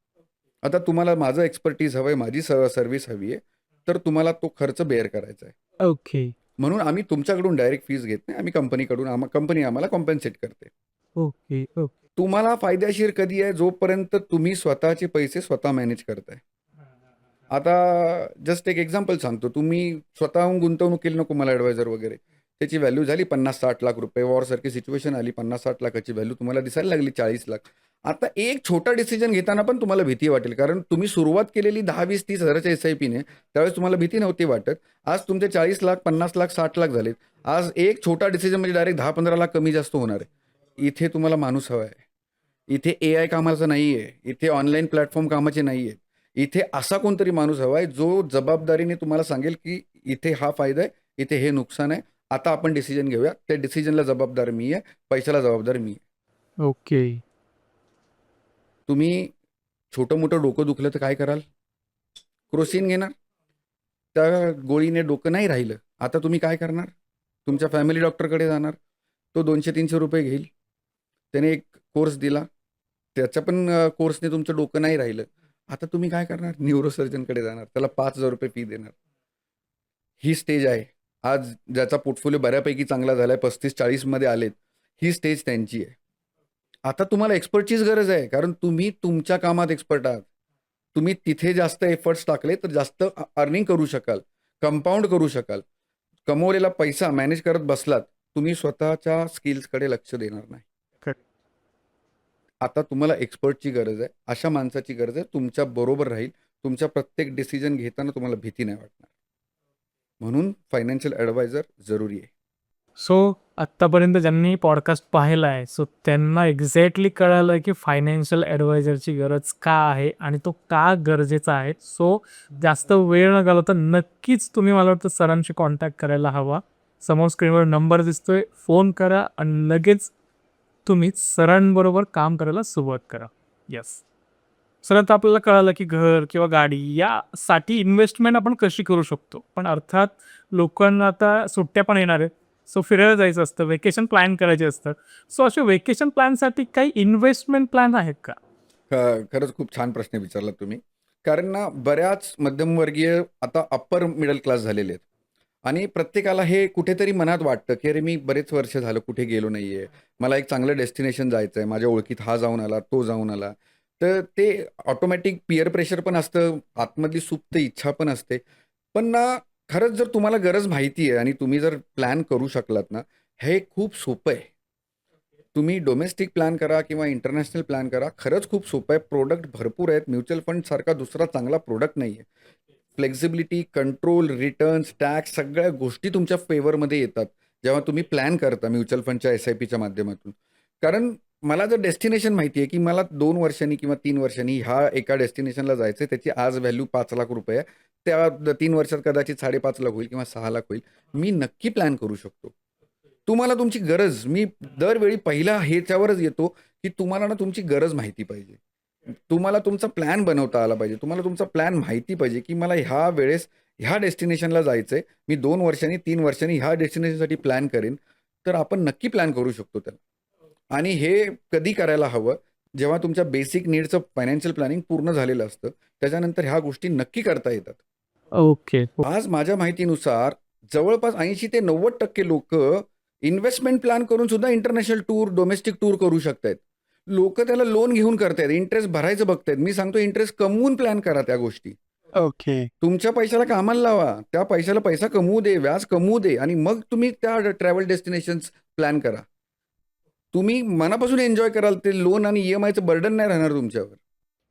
Speaker 1: आता तुम्हाला माझं एक्सपर्टीज हवं आहे, माझी सर्व्हिस हवी आहे, तर तुम्हाला तो खर्च बेअर करायचा आहे.
Speaker 2: ओके.
Speaker 1: म्हणून आम्ही तुमच्याकडून डायरेक्ट फीज घेत नाही. आम्ही कंपनीकडून कंपनी आम्हाला कॉम्पेन्सेट करते.
Speaker 2: ओके. ओके.
Speaker 1: तुम्हाला फायदेशीर कधी आहे, जोपर्यंत तुम्ही स्वतःचे पैसे स्वतः मॅनेज करताय. आता जस्ट एक एक्झाम्पल सांगतो. तुम्ही स्वतःहून गुंतवणूक केली नको मला ॲडवायझर वगैरे, त्याची व्हॅल्यू झाली 50-60 लाख रुपये. वॉरसारखी सिच्युएशन आली, 50-60 लाखाची व्हॅल्यू तुम्हाला दिसायला लागली 40 लाख. आता एक छोटा डिसिजन घेताना पण तुम्हाला भीती वाटेल, कारण तुम्ही सुरुवात केलेली 10-20-30 हजाराच्या SIPने त्यावेळेस तुम्हाला भीती नव्हती वाटत. आज तुमचे 40 लाख, 50 लाख, 60 लाख झालेत. आज एक छोटा डिसिजन म्हणजे डायरेक्ट 10-15 लाख कमी जास्त होणार आहे. इथे तुम्हाला माणूस हवा आहे. इथे AI कामाचं नाही आहे. इथे ऑनलाईन प्लॅटफॉर्म कामाचे नाही आहेत. इथे असा कोणतरी माणूस हवा आहे जो जबाबदारीने तुम्हाला सांगेल की इथे हा फायदा आहे, इथे हे नुकसान आहे, आता आपण डिसिजन घेऊया. त्या डिसिजनला जबाबदार मी आहे, पैशाला जबाबदार मी आहे.
Speaker 2: ओके.
Speaker 1: तुम्ही छोटं मोठं डोकं दुखलं तर काय कराल, क्रोसिन घेणार. त्या गोळीने डोकं नाही राहिलं, आता तुम्ही काय करणार, तुमच्या फॅमिली डॉक्टरकडे जाणार. तो 200-300 रुपये घेईल. त्याने एक कोर्स दिला, त्याच्या पण कोर्सने तुमचं डोकं नाही राहिलं. आता तुम्ही काय करणार, न्यूरोसर्जनकडे जाणार, त्याला 5,000 रुपये फी देणार. ही स्टेज आहे आज ज्याचा पोर्टफोलिओ बऱ्यापैकी चांगला झाला आहे, 35-40 मध्ये आलेत. ही स्टेज त्यांची आहे. आता तुम्हाला एक्सपर्टचीच गरज आहे, कारण तुम्ही तुमच्या कामात एक्सपर्ट आहात. तुम्ही तिथे जास्त एफर्ट्स टाकले तर जास्त अर्निंग करू शकाल, कंपाऊंड करू शकाल. कमवलेला पैसा मॅनेज करत बसलात, तुम्ही स्वतःच्या स्किल्सकडे लक्ष देणार नाही. आता तुम्हाला एक्सपर्टची गरज आहे, अशा माणसाची गरज आहे, तुमच्या बरोबर राहील. तुमच्या प्रत्येक डिसिजन घेताना तुम्हाला भीती नाही वाटणार. म्हणून फायनान्शियल ॲडवायझर जरुरी आहे.
Speaker 2: सो आत्तापर्यंत ज्यांनी पॉडकास्ट पाहिला आहे, सो त्यांना एक्झॅक्टली कळालं की फायनान्शियल ॲडवायझरची गरज का आहे आणि तो का गरजेचा आहे. सो जास्त वेळ न घालवता नक्कीच तुम्ही मला वाटतं सरांशी कॉन्टॅक्ट करायला हवा. समोर स्क्रीनवर नंबर दिसतोय, फोन करा आणि लगेच तुम्ही सरांबरोबर काम करायला सुरुवात करा. येस. सर, आता आपल्याला कळालं की घर किंवा गाडी यासाठी इन्व्हेस्टमेंट आपण कशी करू शकतो. पण अर्थात लोकांना आता सुट्ट्या पण येणार आहेत. सो फिरायला जायचं असतं, वेकेशन प्लॅन करायचे असतात. सो असे वेकेशन प्लॅनसाठी काही इन्व्हेस्टमेंट प्लॅन आहेत का?
Speaker 1: खरंच खूप छान प्रश्न विचारला तुम्ही. कारण ना बऱ्याच मध्यमवर्गीय आता अप्पर मिडल क्लास झालेले आहेत आणि प्रत्येकाला हे कुठेतरी मनात वाटतं की अरे मी बरेच वर्ष झालं कुठे गेलो नाही आहे, मला एक चांगलं डेस्टिनेशन जायचं आहे, माझ्या ओळखीत हा जाऊन आला, तो जाऊन आला. तर ते ऑटोमॅटिक पिअर प्रेशर पण असतं, आतमधली सुप्त इच्छा पण असते. पण ना खरंच जर तुम्हाला गरज माहिती आहे आणि तुम्ही जर प्लॅन करू शकलात ना, हे खूप सोपं आहे. तुम्ही डोमेस्टिक प्लॅन करा किंवा इंटरनॅशनल प्लॅन करा, खरंच खूप सोपं आहे. प्रोडक्ट भरपूर आहेत. म्युच्युअल फंड सारखा दुसरा चांगला प्रोडक्ट नाही आहे. फ्लेक्झिबिलिटी, कंट्रोल, रिटर्न्स, टॅक्स सगळ्या गोष्टी तुमच्या फेवरमध्ये येतात जेव्हा तुम्ही प्लॅन करता म्युच्युअल फंडच्या SIPच्या माध्यमातून. कारण मला जर डेस्टिनेशन माहिती आहे की मला 2 वर्षांनी किंवा 3 वर्षांनी ह्या एका डेस्टिनेशनला जायचं आहे, त्याची आज व्हॅल्यू 5 लाख रुपये आहे, त्या 3 वर्षात कदाचित 5.5 लाख होईल किंवा 6 लाख होईल, मी नक्की प्लॅन करू शकतो. तुम्हाला तुमची गरज, मी दरवेळी पहिला ह्याच्यावरच येतो की तुम्हाला ना तुमची गरज माहिती पाहिजे. तुम्हाला तुमचा प्लॅन बनवता आला पाहिजे. तुम्हाला तुमचा प्लॅन माहिती पाहिजे की मला ह्या वेळेस ह्या डेस्टिनेशनला जायचंय. मी 2 वर्षांनी 3 वर्षांनी ह्या डेस्टिनेशनसाठी प्लॅन करेन. तर आपण नक्की प्लॅन करू शकतो त्याला. आणि हे कधी करायला हवं? जेव्हा तुमच्या बेसिक नीडचं फायनान्शियल प्लॅनिंग पूर्ण झालेलं असतं. त्याच्यानंतर ह्या गोष्टी नक्की करता येतात.
Speaker 2: ओके.
Speaker 1: आज माझ्या माहितीनुसार जवळपास 80 ते 90% लोकं इन्व्हेस्टमेंट प्लॅन करून सुद्धा इंटरनॅशनल टूर, डोमेस्टिक टूर करू शकतायत. लोकं त्याला लोन घेऊन करतायत. इंटरेस्ट भरायचं बघतायत. मी सांगतो इंटरेस्ट कमवून प्लॅन करा त्या गोष्टी.
Speaker 3: ओके.
Speaker 1: तुमच्या पैशाला कामाला लावा. त्या पैशाला पैसा कमवू दे, व्याज कमवू दे आणि मग तुम्ही त्या ट्रॅव्हल डेस्टिनेशन्स प्लॅन करा. तुम्ही मनापासून एन्जॉय कराल. ते लोन आणि EMIचं बर्डन नाही राहणार तुमच्यावर.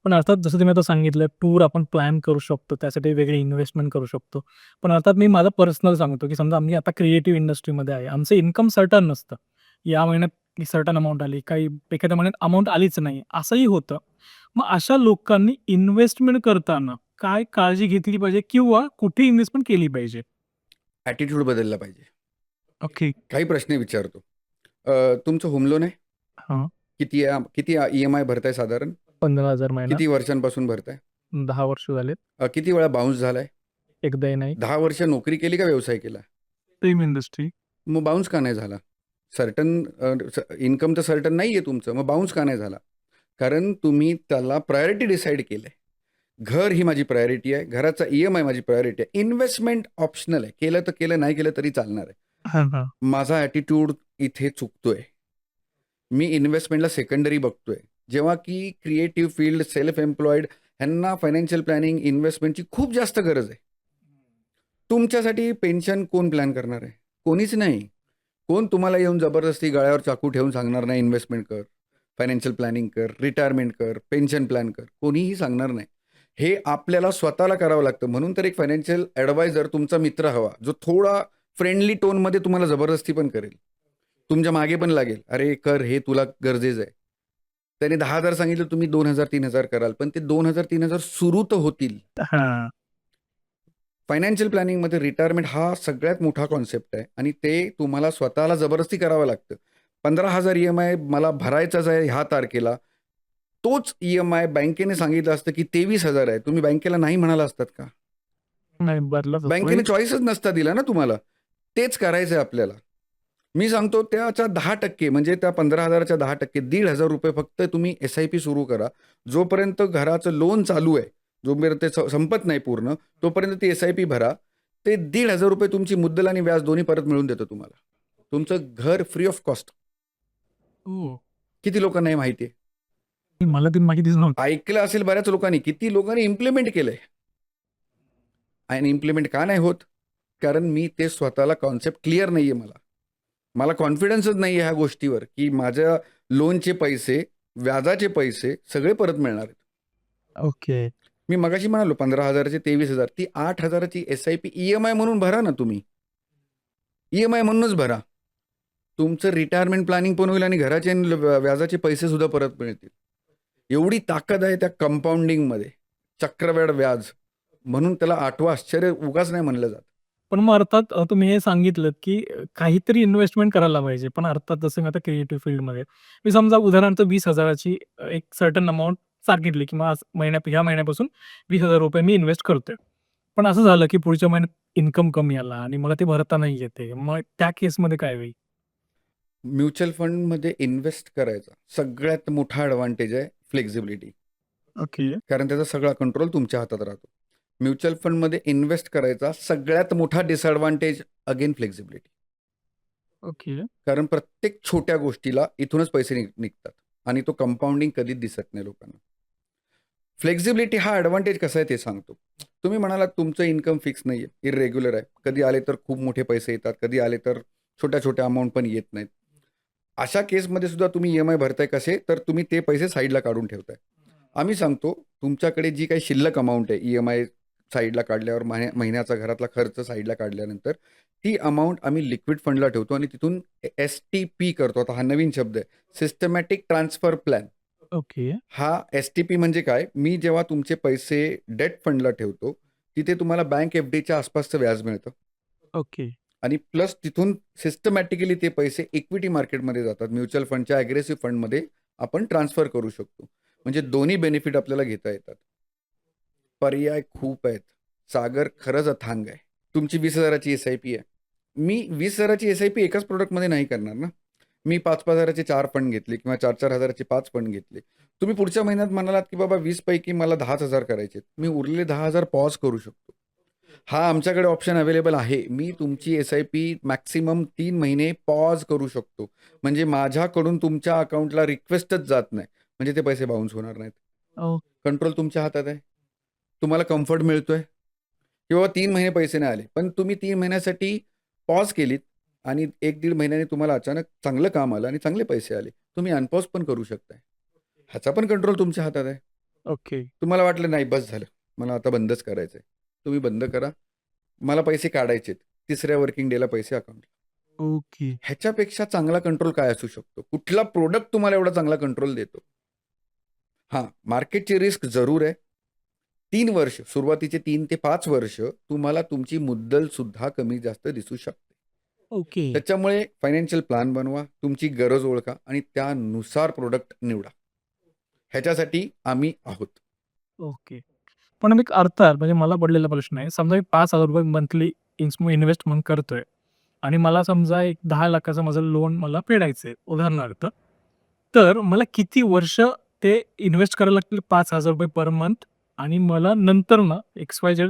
Speaker 2: पण अर्थात जसं तुम्ही आता सांगितलं टूर आपण प्लॅन करू शकतो. त्यासाठी वेगळी इन्व्हेस्टमेंट करू शकतो. पण अर्थात मी माझं पर्सनल सांगतो, की समजा आम्ही आता क्रिएटिव्ह इंडस्ट्रीमध्ये आहे. आमचं इन्कम सर्टन नसतं. या महिन्यात सर्टन अमाउंट आली, काही एखाद्या महिन्यात अमाउंट आलीच नाही, असंही होतं. मग अशा लोकांनी इन्व्हेस्टमेंट करताना काय काळजी घेतली पाहिजे किंवा कुठे इन्व्हेस्टमेंट केली पाहिजे?
Speaker 1: ॲटिट्यूड बदलला पाहिजे.
Speaker 2: ओके.
Speaker 1: काही प्रश्न विचारतो. तुमचं होम लोन आहे?
Speaker 2: हां.
Speaker 1: किती EMI भरताय साधारण?
Speaker 2: 15,000 महिना.
Speaker 1: किती वर्षांपासून भरताय?
Speaker 2: 10 वर्ष झालेत.
Speaker 1: किती वेळा बाउन्स झालाय?
Speaker 2: एकदाही नाही.
Speaker 1: 10 वर्ष नोकरी केली का व्यवसाय केला?
Speaker 2: Same industry.
Speaker 1: मग बाउन्स का नाही झाला? सर्टन इन्कम तर सर्टन नाही आहे तुमचं. मग बाउन्स का नाही झाला? कारण तुम्ही त्याला प्रायोरिटी डिसाईड केलं आहे. घर ही माझी प्रायोरिटी आहे. घराचा EMI माझी प्रायोरिटी आहे. इन्व्हेस्टमेंट ऑप्शनल आहे. केलं तर केलं, नाही केलं तरी चालणार आहे.
Speaker 2: हां, हां.
Speaker 1: माझा ॲटिट्यूड इथे चुकतोय. मी इन्व्हेस्टमेंटला सेकंडरी बघतोय. जेव्हा की क्रिएटिव्ह फील्ड, सेल्फ एम्प्लॉईड ह्यांना फायनान्शियल प्लॅनिंग, इन्व्हेस्टमेंटची खूप जास्त गरज आहे. तुमच्यासाठी पेन्शन कोण प्लॅन करणार आहे? कोणीच नाही. कोण तुम्हाला येऊन जबरदस्ती गळ्यावर चाकू ठेवून सांगणार नाही इन्व्हेस्टमेंट कर, फायनान्शियल प्लॅनिंग कर, रिटायरमेंट कर, पेन्शन प्लॅन कर. कोणीही सांगणार नाही. हे आपल्याला स्वतःला करावं लागतं. म्हणून तर एक फायनान्शियल ॲडवायझर तुमचा मित्र हवा, जो थोडा फ्रेंडली टोनमध्ये तुम्हाला जबरदस्ती पण करेल. तुमच्या मागे पण लागेल. अरे कर, हे तुला गरजेचं आहे. त्याने 10,000 सांगितलं, तुम्ही 2,000 3,000 कराल. पण ते 2,000 3,000 सुरू तर होतील.
Speaker 2: हां.
Speaker 1: फायनान्शियल प्लॅनिंगमध्ये रिटायरमेंट हा सगळ्यात मोठा कॉन्सेप्ट आहे आणि ते तुम्हाला स्वतःला जबरदस्ती करावं लागतं. 15,000 EMI मला भरायचाच आहे ह्या तारखेला. तोच EMI बँकेने सांगितलं असतं की 23,000 आहे. तुम्ही बँकेला नाही म्हणाला असतात का?
Speaker 2: नाही बदलत असतो.
Speaker 1: बँकेने चॉईसच नसता दिला ना तुम्हाला. तेच करायचं आहे आपल्याला. मी सांगतो त्याच्या 10% म्हणजे त्या 15,000च्या 10% ₹1,500 फक्त तुम्ही SIP सुरू करा. जोपर्यंत घराचं लोन चालू आहे, जोपर्यंत ते संपत नाही पूर्ण, तोपर्यंत ती SIP भरा. ते ₹1,500 तुमची मुद्दल आणि व्याज दोन्ही परत मिळून देतं तुम्हाला. तुमचं घर फ्री ऑफ कॉस्ट.
Speaker 2: हो.
Speaker 1: किती लोकांना हे माहिती आहे?
Speaker 2: मला ती माहितीच नव्हती.
Speaker 1: ऐकलं असेल बऱ्याच लोकांनी. किती लोकांनी इम्प्लिमेंट केलंय. आणि इम्प्लिमेंट का नाही होत? कारण मी ते स्वतःला कॉन्सेप्ट क्लिअर नाही आहे मला. मला कॉन्फिडन्सच नाही आहे ह्या गोष्टीवर की माझ्या लोनचे पैसे, व्याजाचे पैसे सगळे परत मिळणार आहेत.
Speaker 2: ओके.
Speaker 1: मी मगाशी म्हणालो 15,000चे 23,000 ती 8,000ची SIP EMI म्हणून भरा ना तुम्ही. EMI म्हणूनच भरा. तुमचं रिटायरमेंट प्लॅनिंग पण होईल आणि घराचे आणि व्याजाचे पैसे सुद्धा परत मिळतील. एवढी ताकद आहे त्या कंपाऊंडिंगमध्ये. चक्रवाढ व्याज म्हणून त्याला 8वं आश्चर्य उगाच नाही म्हणलं जात.
Speaker 2: पण मग अर्थात तुम्ही हे सांगितलंत की काहीतरी इन्व्हेस्टमेंट करायला पाहिजे. पण अर्थात जसं मी आता क्रिएटिव्ह फील्डमध्ये मी समजा उदाहरणार्थ 20,000ची एक सर्टन अमाउंट सांगितली की मग आज ह्या महिन्यापासून ₹20,000 मी इन्व्हेस्ट करतोय. पण असं झालं की पुढच्या महिन्यात इन्कम कमी आला आणि मला ते भरता नाही येते. मग त्या केसमध्ये काय होईल?
Speaker 1: म्युच्युअल फंडमध्ये इन्व्हेस्ट करायचा सगळ्यात मोठा ॲडव्हान्टेज आहे फ्लेक्झिबिलिटी.
Speaker 2: ओके.
Speaker 1: कारण त्याचा सगळा कंट्रोल तुमच्या हातात राहतो. म्युच्युअल फंडमध्ये इन्व्हेस्ट करायचा सगळ्यात मोठा डिसएडव्हान्टेज अगेन फ्लेक्झिबिलिटी.
Speaker 2: ओके.
Speaker 1: कारण प्रत्येक छोट्या गोष्टीला इथूनच पैसे निघतात आणि तो कंपाऊंडिंग कधीच दिसत नाही लोकांना. फ्लेक्झिबिलिटी हा ॲडव्हान्टेज कसा आहे ते सांगतो. तुम्ही म्हणालात तुमचं इन्कम फिक्स नाही आहे, इरेग्युलर आहे. कधी आले तर खूप मोठे पैसे येतात, कधी आले तर छोट्या छोट्या अमाऊंट पण येत नाहीत. अशा केसमध्ये सुद्धा तुम्ही EMI भरताय कसे, तर तुम्ही ते पैसे साईडला काढून ठेवताय. आम्ही सांगतो तुमच्याकडे जी काही शिल्लक अमाऊंट आहे EMI साईडला काढल्यावर, महिन्याचा घरातला खर्च साईडला काढल्यानंतर ती अमाऊंट आम्ही लिक्विड फंडला ठेवतो आणि तिथून STP करतो. आता हा नवीन शब्द आहे, सिस्टमॅटिक ट्रान्सफर प्लॅन.
Speaker 2: ओके.
Speaker 1: हा STP म्हणजे काय? मी जेव्हा तुमचे पैसे डेट फंडला ठेवतो तिथे तुम्हाला बँक FDच्या आसपासचं व्याज मिळतं
Speaker 2: ओके.
Speaker 1: आणि प्लस तिथून सिस्टमॅटिकली ते पैसे इक्विटी मार्केटमध्ये जातात. म्युच्युअल फंडच्या ॲग्रेसिव्ह फंडमध्ये आपण ट्रान्सफर करू शकतो. म्हणजे दोन्ही बेनिफिट आपल्याला घेता येतात. पर्याय खूप आहेत. सागर खरंच अथांग आहे. तुमची 20,000ची SIP आहे. मी 20,000ची SIP एकाच प्रोडक्टमध्ये नाही करणार ना. मी 5,000चे 4 फंड घेतले किंवा 4,000चे 5 फंड घेतले. तुम्ही पुढच्या महिन्यात म्हणालात की बाबा 20 पैकी मला 10,000 करायचे. मी उरलेले 10,000 पॉज करू शकतो. हा आमच्याकडे ऑप्शन अवेलेबल आहे. मी तुमची SIP मॅक्सिमम 3 महिने पॉज करू शकतो. म्हणजे माझ्याकडून तुमच्या अकाउंटला रिक्वेस्टच जात नाही. म्हणजे ते पैसे बाउन्स होणार नाहीत. कंट्रोल तुमच्या हातात आहे. तुम्हाला कम्फर्ट मिळतोय किंवा 3 महिने पैसे नाही आले. पण तुम्ही 3 महिन्यासाठी पॉज केलीत आणि 1-1.5 महिन्याने तुम्हाला अचानक चांगलं काम आलं आणि चांगले पैसे आले. तुम्ही अनपॉज पण करू शकताय. ह्याचा पण कंट्रोल तुमच्या हातात आहे.
Speaker 2: ओके.
Speaker 1: तुम्हाला वाटलं नाही बस झालं. मला आता बंदच करायचंय. तुम्ही बंद करा. मला पैसे काढायचेत. 3ऱ्या वर्किंग डेला पैसे अकाउंटला.
Speaker 2: ओके.
Speaker 1: ह्याच्यापेक्षा चांगला कंट्रोल काय असू शकतो? कुठला प्रोडक्ट तुम्हाला एवढा चांगला कंट्रोल देतो? हां, मार्केटची रिस्क जरूर आहे. 3 वर्ष, सुरुवातीचे 3 ते 5 वर्ष तुम्हाला तुमची मुद्दल सुद्धा कमी जास्त दिसू शकते.
Speaker 2: ओके.
Speaker 1: त्याच्यामुळे फायनान्शियल प्लॅन बनवा, तुमची गरज ओळखा आणि त्यानुसार प्रोडक्ट निवडा. ह्याच्यासाठी आम्ही आहोत.
Speaker 2: ओके. पण एक अर्थात म्हणजे मला पडलेला प्रश्न आहे. समजा मी ₹5,000 मंथली इन्व्हेस्ट म्हणून करतोय आणि मला समजा एक 10,00,000चं माझं लोन मला फेडायचंय उदाहरणार्थ. तर मला किती वर्ष ते इन्व्हेस्ट करायला लागतील ₹5,000 पर मंथ आणि मला नंतर ना XYZ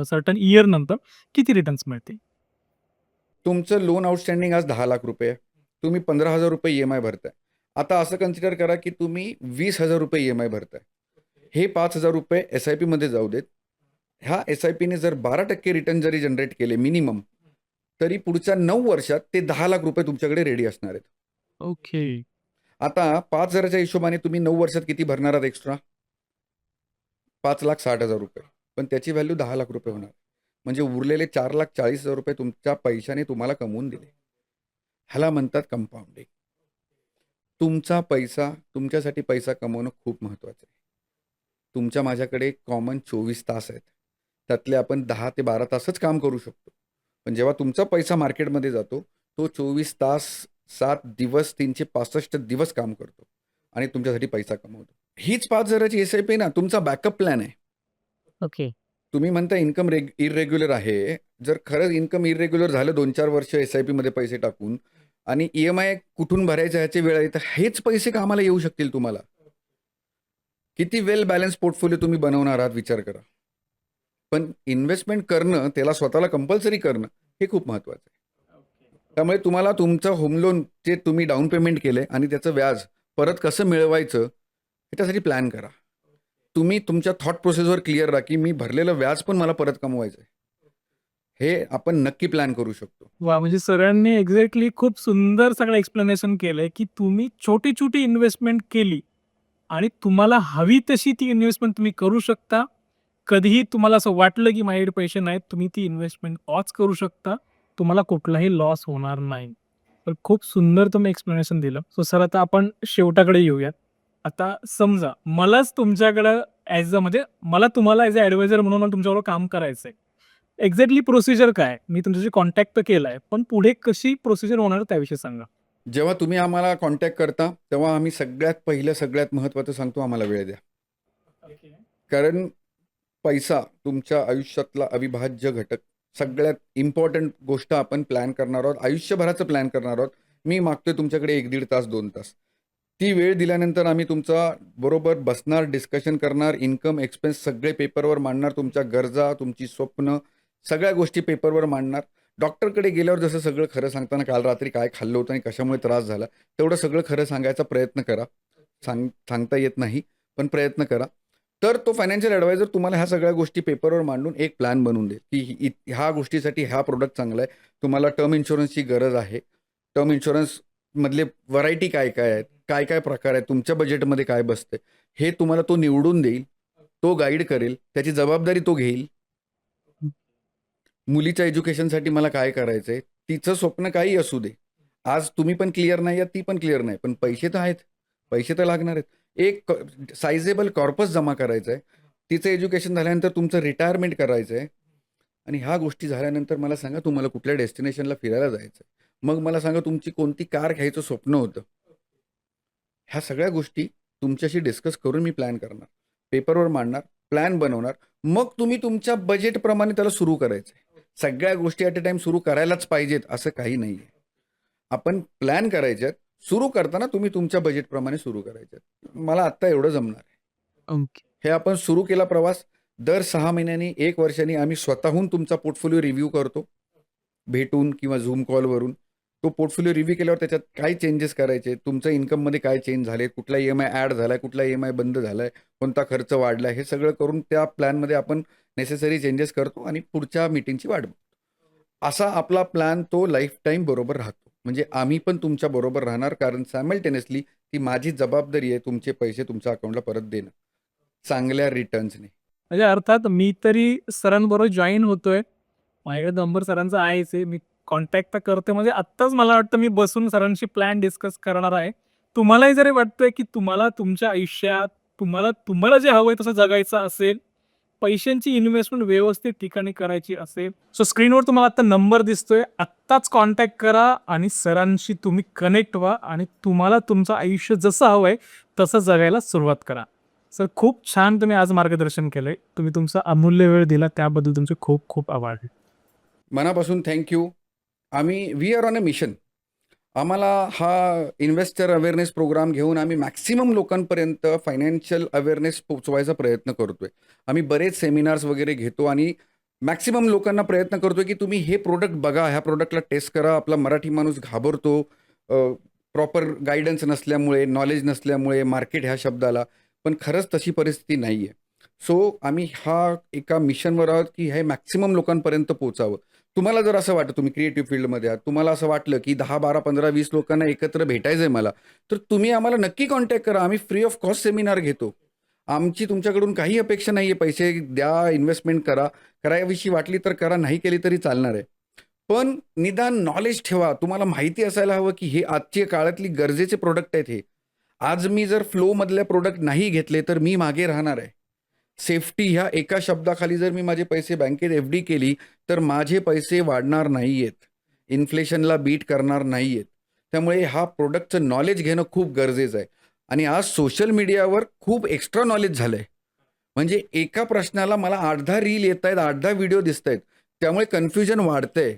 Speaker 2: सर्टन इयर नंतर किती रिटर्न्स मिळतील?
Speaker 1: तुमचं लोन आउटस्टँडिंग आज ₹10,00,000 आहे. तुम्ही ₹15,000 EMI भरताय. आता असं कन्सिडर करा की तुम्ही ₹20,000 EMI भरताय. हे ₹5,000 SIPमध्ये जाऊ देत. ह्या SIPने जर 12% रिटर्न जरी जनरेट केले मिनिमम, तरी पुढच्या 9 वर्षात ते ₹10,00,000 तुमच्याकडे रेडी असणार आहेत.
Speaker 2: ओके.
Speaker 1: आता 5,000च्या हिशोबाने तुम्ही 9 वर्षात किती भरणार आहात एक्स्ट्रा? ₹5,60,000. पण त्याची व्हॅल्यू ₹10,00,000 होणार. म्हणजे उरलेले ₹4,40,000 तुमच्या पैशाने तुम्हाला कमवून दिले. ह्याला म्हणतात कंपाऊंडिंग. तुमचा पैसा, तुमच्यासाठी पैसा कमवणं खूप महत्त्वाचं आहे. तुमच्या माझ्याकडे कॉमन 24 तास आहेत. त्यातले आपण 10 ते 12 तासच काम करू शकतो. पण जेव्हा तुमचा पैसा मार्केटमध्ये जातो, तो 24 तास, 7 दिवस, 365 दिवस काम करतो आणि तुमच्यासाठी पैसा कमवतो. हीच 5,000ची SIP ना तुमचा बॅकअप प्लॅन आहे.
Speaker 2: ओके.
Speaker 1: तुम्ही म्हणता इन्कम इर्रेग्युलर आहे. जर खरंच इन्कम इर्रेग्युलर झालं 2-4 वर्ष SIPमध्ये पैसे टाकून आणि EMI कुठून भरायचं ह्याची वेळ आहे, तर हेच पैसे कामाला येऊ शकतील तुम्हाला. किती वेल बॅलन्स पोर्टफोलिओ तुम्ही बनवणार आहात विचार करा. पण इन्व्हेस्टमेंट करणं, त्याला स्वतःला कंपल्सरी करणं हे खूप महत्त्वाचं आहे. त्यामुळे तुम्हाला तुमचं होम लोन जे तुम्ही डाऊन पेमेंट केले आणि त्याचं व्याज परत कसं मिळवायचं ह्याच्यासाठी प्लॅन करा. तुम्ही तुमच्या थॉट प्रोसेसवर क्लिअर राहा की मी भरलेलं व्याज पण मला परत कमवायचं आहे. हे आपण नक्की प्लॅन करू शकतो.
Speaker 2: वा, म्हणजे सरांनी एक्झॅक्टली खूप सुंदर सगळं एक्सप्लेनेशन केलंय की तुम्ही छोटी-छोटी इन्व्हेस्टमेंट केली आणि तुम्हाला हवी तशी ती इन्व्हेस्टमेंट तुम्ही करू शकता. कधीही तुम्हाला असं वाटलं की माझ्याकडे पैसे नाहीत, तुम्ही ती इन्व्हेस्टमेंट पॉज करू शकता. तुम्हाला कुठलाही लॉस होणार नाही. तर खूप सुंदर तुम्ही एक्सप्लेनेशन दिलं. सो सर आता आपण शेवटाकडे येऊयात. आता समजा मलाच तुमच्याकडं म्हणजे मला तुम्हाला ॲज अ ॲडवायझर म्हणून मला तुमच्याबरोबर काम करायचंय. एक्झॅक्टली प्रोसिजर काय? मी तुमच्याशी कॉन्टॅक्ट तर केलाय, पण पुढे कशी प्रोसिजर होणार त्याविषयी सांगा.
Speaker 1: जेव्हा तुम्ही आम्हाला कॉन्टॅक्ट करता तेव्हा आम्ही सगळ्यात पहिलं, सगळ्यात महत्त्वाचं सांगतो, आम्हाला वेळ द्या. कारण पैसा तुमच्या आयुष्यातला अविभाज्य घटक, सगळ्यात इम्पॉर्टंट गोष्ट आपण प्लॅन करणार आहोत, आयुष्यभराचं प्लॅन करणार आहोत. मी मागतोय तुमच्याकडे 1-1.5 तास, 2 तास. ती वेळ दिल्यानंतर आम्ही तुमचा बरोबर बसणार, डिस्कशन करणार, इन्कम एक्सपेन्स सगळे पेपरवर मांडणार, तुमच्या गरजा, तुमची स्वप्न, सगळ्या गोष्टी पेपरवर मांडणार. डॉक्टरकडे गेल्यावर जसं सगळं खरं सांगताना काल रात्री काय खाल्लं होतं आणि कशामुळे त्रास झाला, तेवढं सगळं खरं सांगायचा प्रयत्न करा. सांगता येत नाही, पण प्रयत्न करा. तर तो फायनान्शियल ॲडवायझर तुम्हाला ह्या सगळ्या गोष्टी पेपरवर मांडून एक प्लॅन बनवून देईल की ह्या गोष्टीसाठी हा प्रोडक्ट चांगला आहे. तुम्हाला टर्म इन्शुरन्सची गरज आहे. टर्म इन्शुरन्समधले व्हरायटी काय काय आहेत, काय काय प्रकार आहेत, तुमच्या बजेटमध्ये काय बसते, हे तुम्हाला तो निवडून देईल. तो गाईड करेल, त्याची जबाबदारी तो घेईल. मुलीच्या एज्युकेशनसाठी मला काय करायचं आहे, तिचं स्वप्न काही असू दे. आज तुम्ही पण क्लिअर नाही आहात, ती पण क्लिअर नाही, पण पैसे तर आहेत, पैसे तर लागणार आहेत. एक सायझेबल कॉर्पस जमा करायचं आहे. तिचं एज्युकेशन झाल्यानंतर तुमचं रिटायरमेंट करायचं आहे आणि ह्या गोष्टी झाल्यानंतर मला सांगा तुम्हाला कुठल्या डेस्टिनेशनला फिरायला जायचं आहे. मग मला सांगा तुमची कोणती कार घ्यायचं स्वप्न होतं. ह्या सगळ्या गोष्टी तुमच्याशी डिस्कस करून मी प्लॅन करणार, पेपरवर मांडणार, प्लॅन बनवणार. मग तुम्ही तुमच्या बजेटप्रमाणे त्याला सुरू करायचं आहे. सगळ्या गोष्टी ॲट अ टाईम सुरू करायलाच पाहिजेत असं काही नाही आहे. आपण प्लॅन करायचे आहेत, सुरू करताना तुम्ही तुमच्या बजेटप्रमाणे सुरू करायचे आहेत. मला आत्ता एवढं जमणार आहे.
Speaker 2: ओके.
Speaker 1: हे आपण सुरू केला प्रवास. दर 6 महिन्यांनी 1 वर्षांनी आम्ही स्वतःहून तुमचा पोर्टफोलिओ रिव्ह्यू करतो, भेटून किंवा झूम कॉलवरून. तो पोर्टफोलिओ रिव्ह्यू केल्यावर त्याच्यात काय चेंजेस करायचे, तुमच्या इन्कममध्ये काय चेंज झाले, कुठला EMI ॲड झाला आहे, कुठला EMI बंद झाला आहे, कोणता खर्च वाढला आहे, हे सगळं करून त्या प्लॅनमध्ये आपण नेसेसरी चेंजेस करतो आणि पुढच्या मीटिंगची वाट बघतो. असा आपला प्लॅन तो लाईफ टाईम बरोबर राहतो. म्हणजे आम्ही पण तुमच्या बरोबर राहणार, कारण सायमल्टेनियसली ती माझी जबाबदारी आहे तुमचे पैसे तुमच्या अकाउंटला परत देणं चांगल्या रिटर्न्सने.
Speaker 2: म्हणजे अर्थात मी तरी सरांबरोबर जॉईन होतोय. माझ्याकडे नंबर सरांचा आहेच आहे. मी कॉन्टॅक्ट तर करते, म्हणजे आत्ताच मला वाटतं मी बसून सरांशी प्लॅन डिस्कस करणार आहे. तुम्हालाही जरी वाटतंय की तुम्हाला तुमच्या आयुष्यात तुम्हाला जे हवंय तसं जगायचं असेल, पैशांची इन्व्हेस्टमेंट व्यवस्थित ठिकाणी करायची असेल, सो स्क्रीनवर तुम्हाला आता नंबर दिसतोय. आत्ताच कॉन्टॅक्ट करा आणि सरांशी तुम्ही कनेक्ट व्हा आणि तुम्हाला तुमचं आयुष्य जसं हवंय तसं जगायला सुरुवात करा. सर, खूप छान तुम्ही आज मार्गदर्शन केलंय. तुम्ही तुमचा अमूल्य वेळ दिला त्याबद्दल तुमचे खूप खूप आभार.
Speaker 1: मनापासून thank you. We are on a mission. आम्हाला हा इन्व्हेस्टर अवेअरनेस प्रोग्राम घेऊन आम्ही मॅक्सिमम लोकांपर्यंत फायनान्शियल अवेअरनेस पोचवायचा प्रयत्न करतोय. आम्ही बरेच सेमिनार्स वगैरे घेतो आणि मॅक्सिमम लोकांना प्रयत्न करतोय की तुम्ही हे प्रोडक्ट बघा, ह्या प्रोडक्टला टेस्ट करा. आपला मराठी माणूस घाबरतो प्रॉपर गायडन्स नसल्यामुळे, नॉलेज नसल्यामुळे मार्केट ह्या शब्दाला. पण खरंच तशी परिस्थिती नाही आहे. सो आम्ही एका मिशनवर आहोत की हे मॅक्सिमम लोकांपर्यंत पोचावं. तुम्हाला जर असं वाटतं, तुम्ही क्रिएटिव्ह फील्डमध्ये आहात, तुम्हाला असं वाटलं की 10, 12, 15, 20 लोकांना एकत्र भेटायचं आहे मला, तर तुम्ही आम्हाला नक्की कॉन्टॅक्ट करा. आम्ही फ्री ऑफ कॉस्ट सेमिनार घेतो. आमची तुमच्याकडून काही अपेक्षा नाही आहे. पैसे द्या, इन्व्हेस्टमेंट करा, कराविषयी वाटली तर करा, नाही केली तरी चालणार आहे. पण निदान नॉलेज ठेवा. तुम्हाला माहिती असायला हवं की हे आजच्या काळातली गरजेचे प्रोडक्ट आहेत. हे आज मी जर फ्लोमधले प्रोडक्ट नाही घेतले तर मी मागे राहणार आहे. सेफ्टी ह्या एका शब्दाखाली जर मी माझे पैसे बँकेत FD केली तर माझे पैसे वाढणार नाही आहेत, इन्फ्लेशनला बीट करणार नाही आहेत. त्यामुळे हा प्रोडक्टचं नॉलेज घेणं खूप गरजेचं आहे. आणि आज सोशल मीडियावर खूप एक्स्ट्रा नॉलेज झालं आहे. म्हणजे एका प्रश्नाला मला 8-10 रील येत आहेत, 8-10 व्हिडिओ दिसत आहेत. त्यामुळे कन्फ्युजन वाढतंय.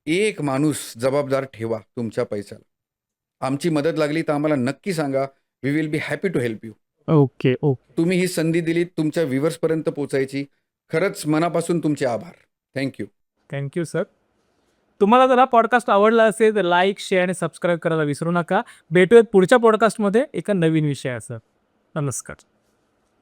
Speaker 1: एक माणूस जबाबदार ठेवा तुमच्या पैशाला. आमची मदत लागली तर आम्हाला नक्की सांगा. We will be happy to help you.
Speaker 2: Okay.
Speaker 1: तुम्ही ही संधी दिलीत तुमच्या व्ह्युअर्सपर्यंत पोचायची. खरंच मनापासून तुमचे आभार. थँक्यू.
Speaker 2: Thank you sir. तुम्हाला जर हा पॉडकास्ट आवडला असेल तर लाईक, शेअर आणि सबस्क्राईब करायला विसरू नका. भेटूयात पुढच्या पॉडकास्टमध्ये एका नवीन विषयासह. नमस्कार.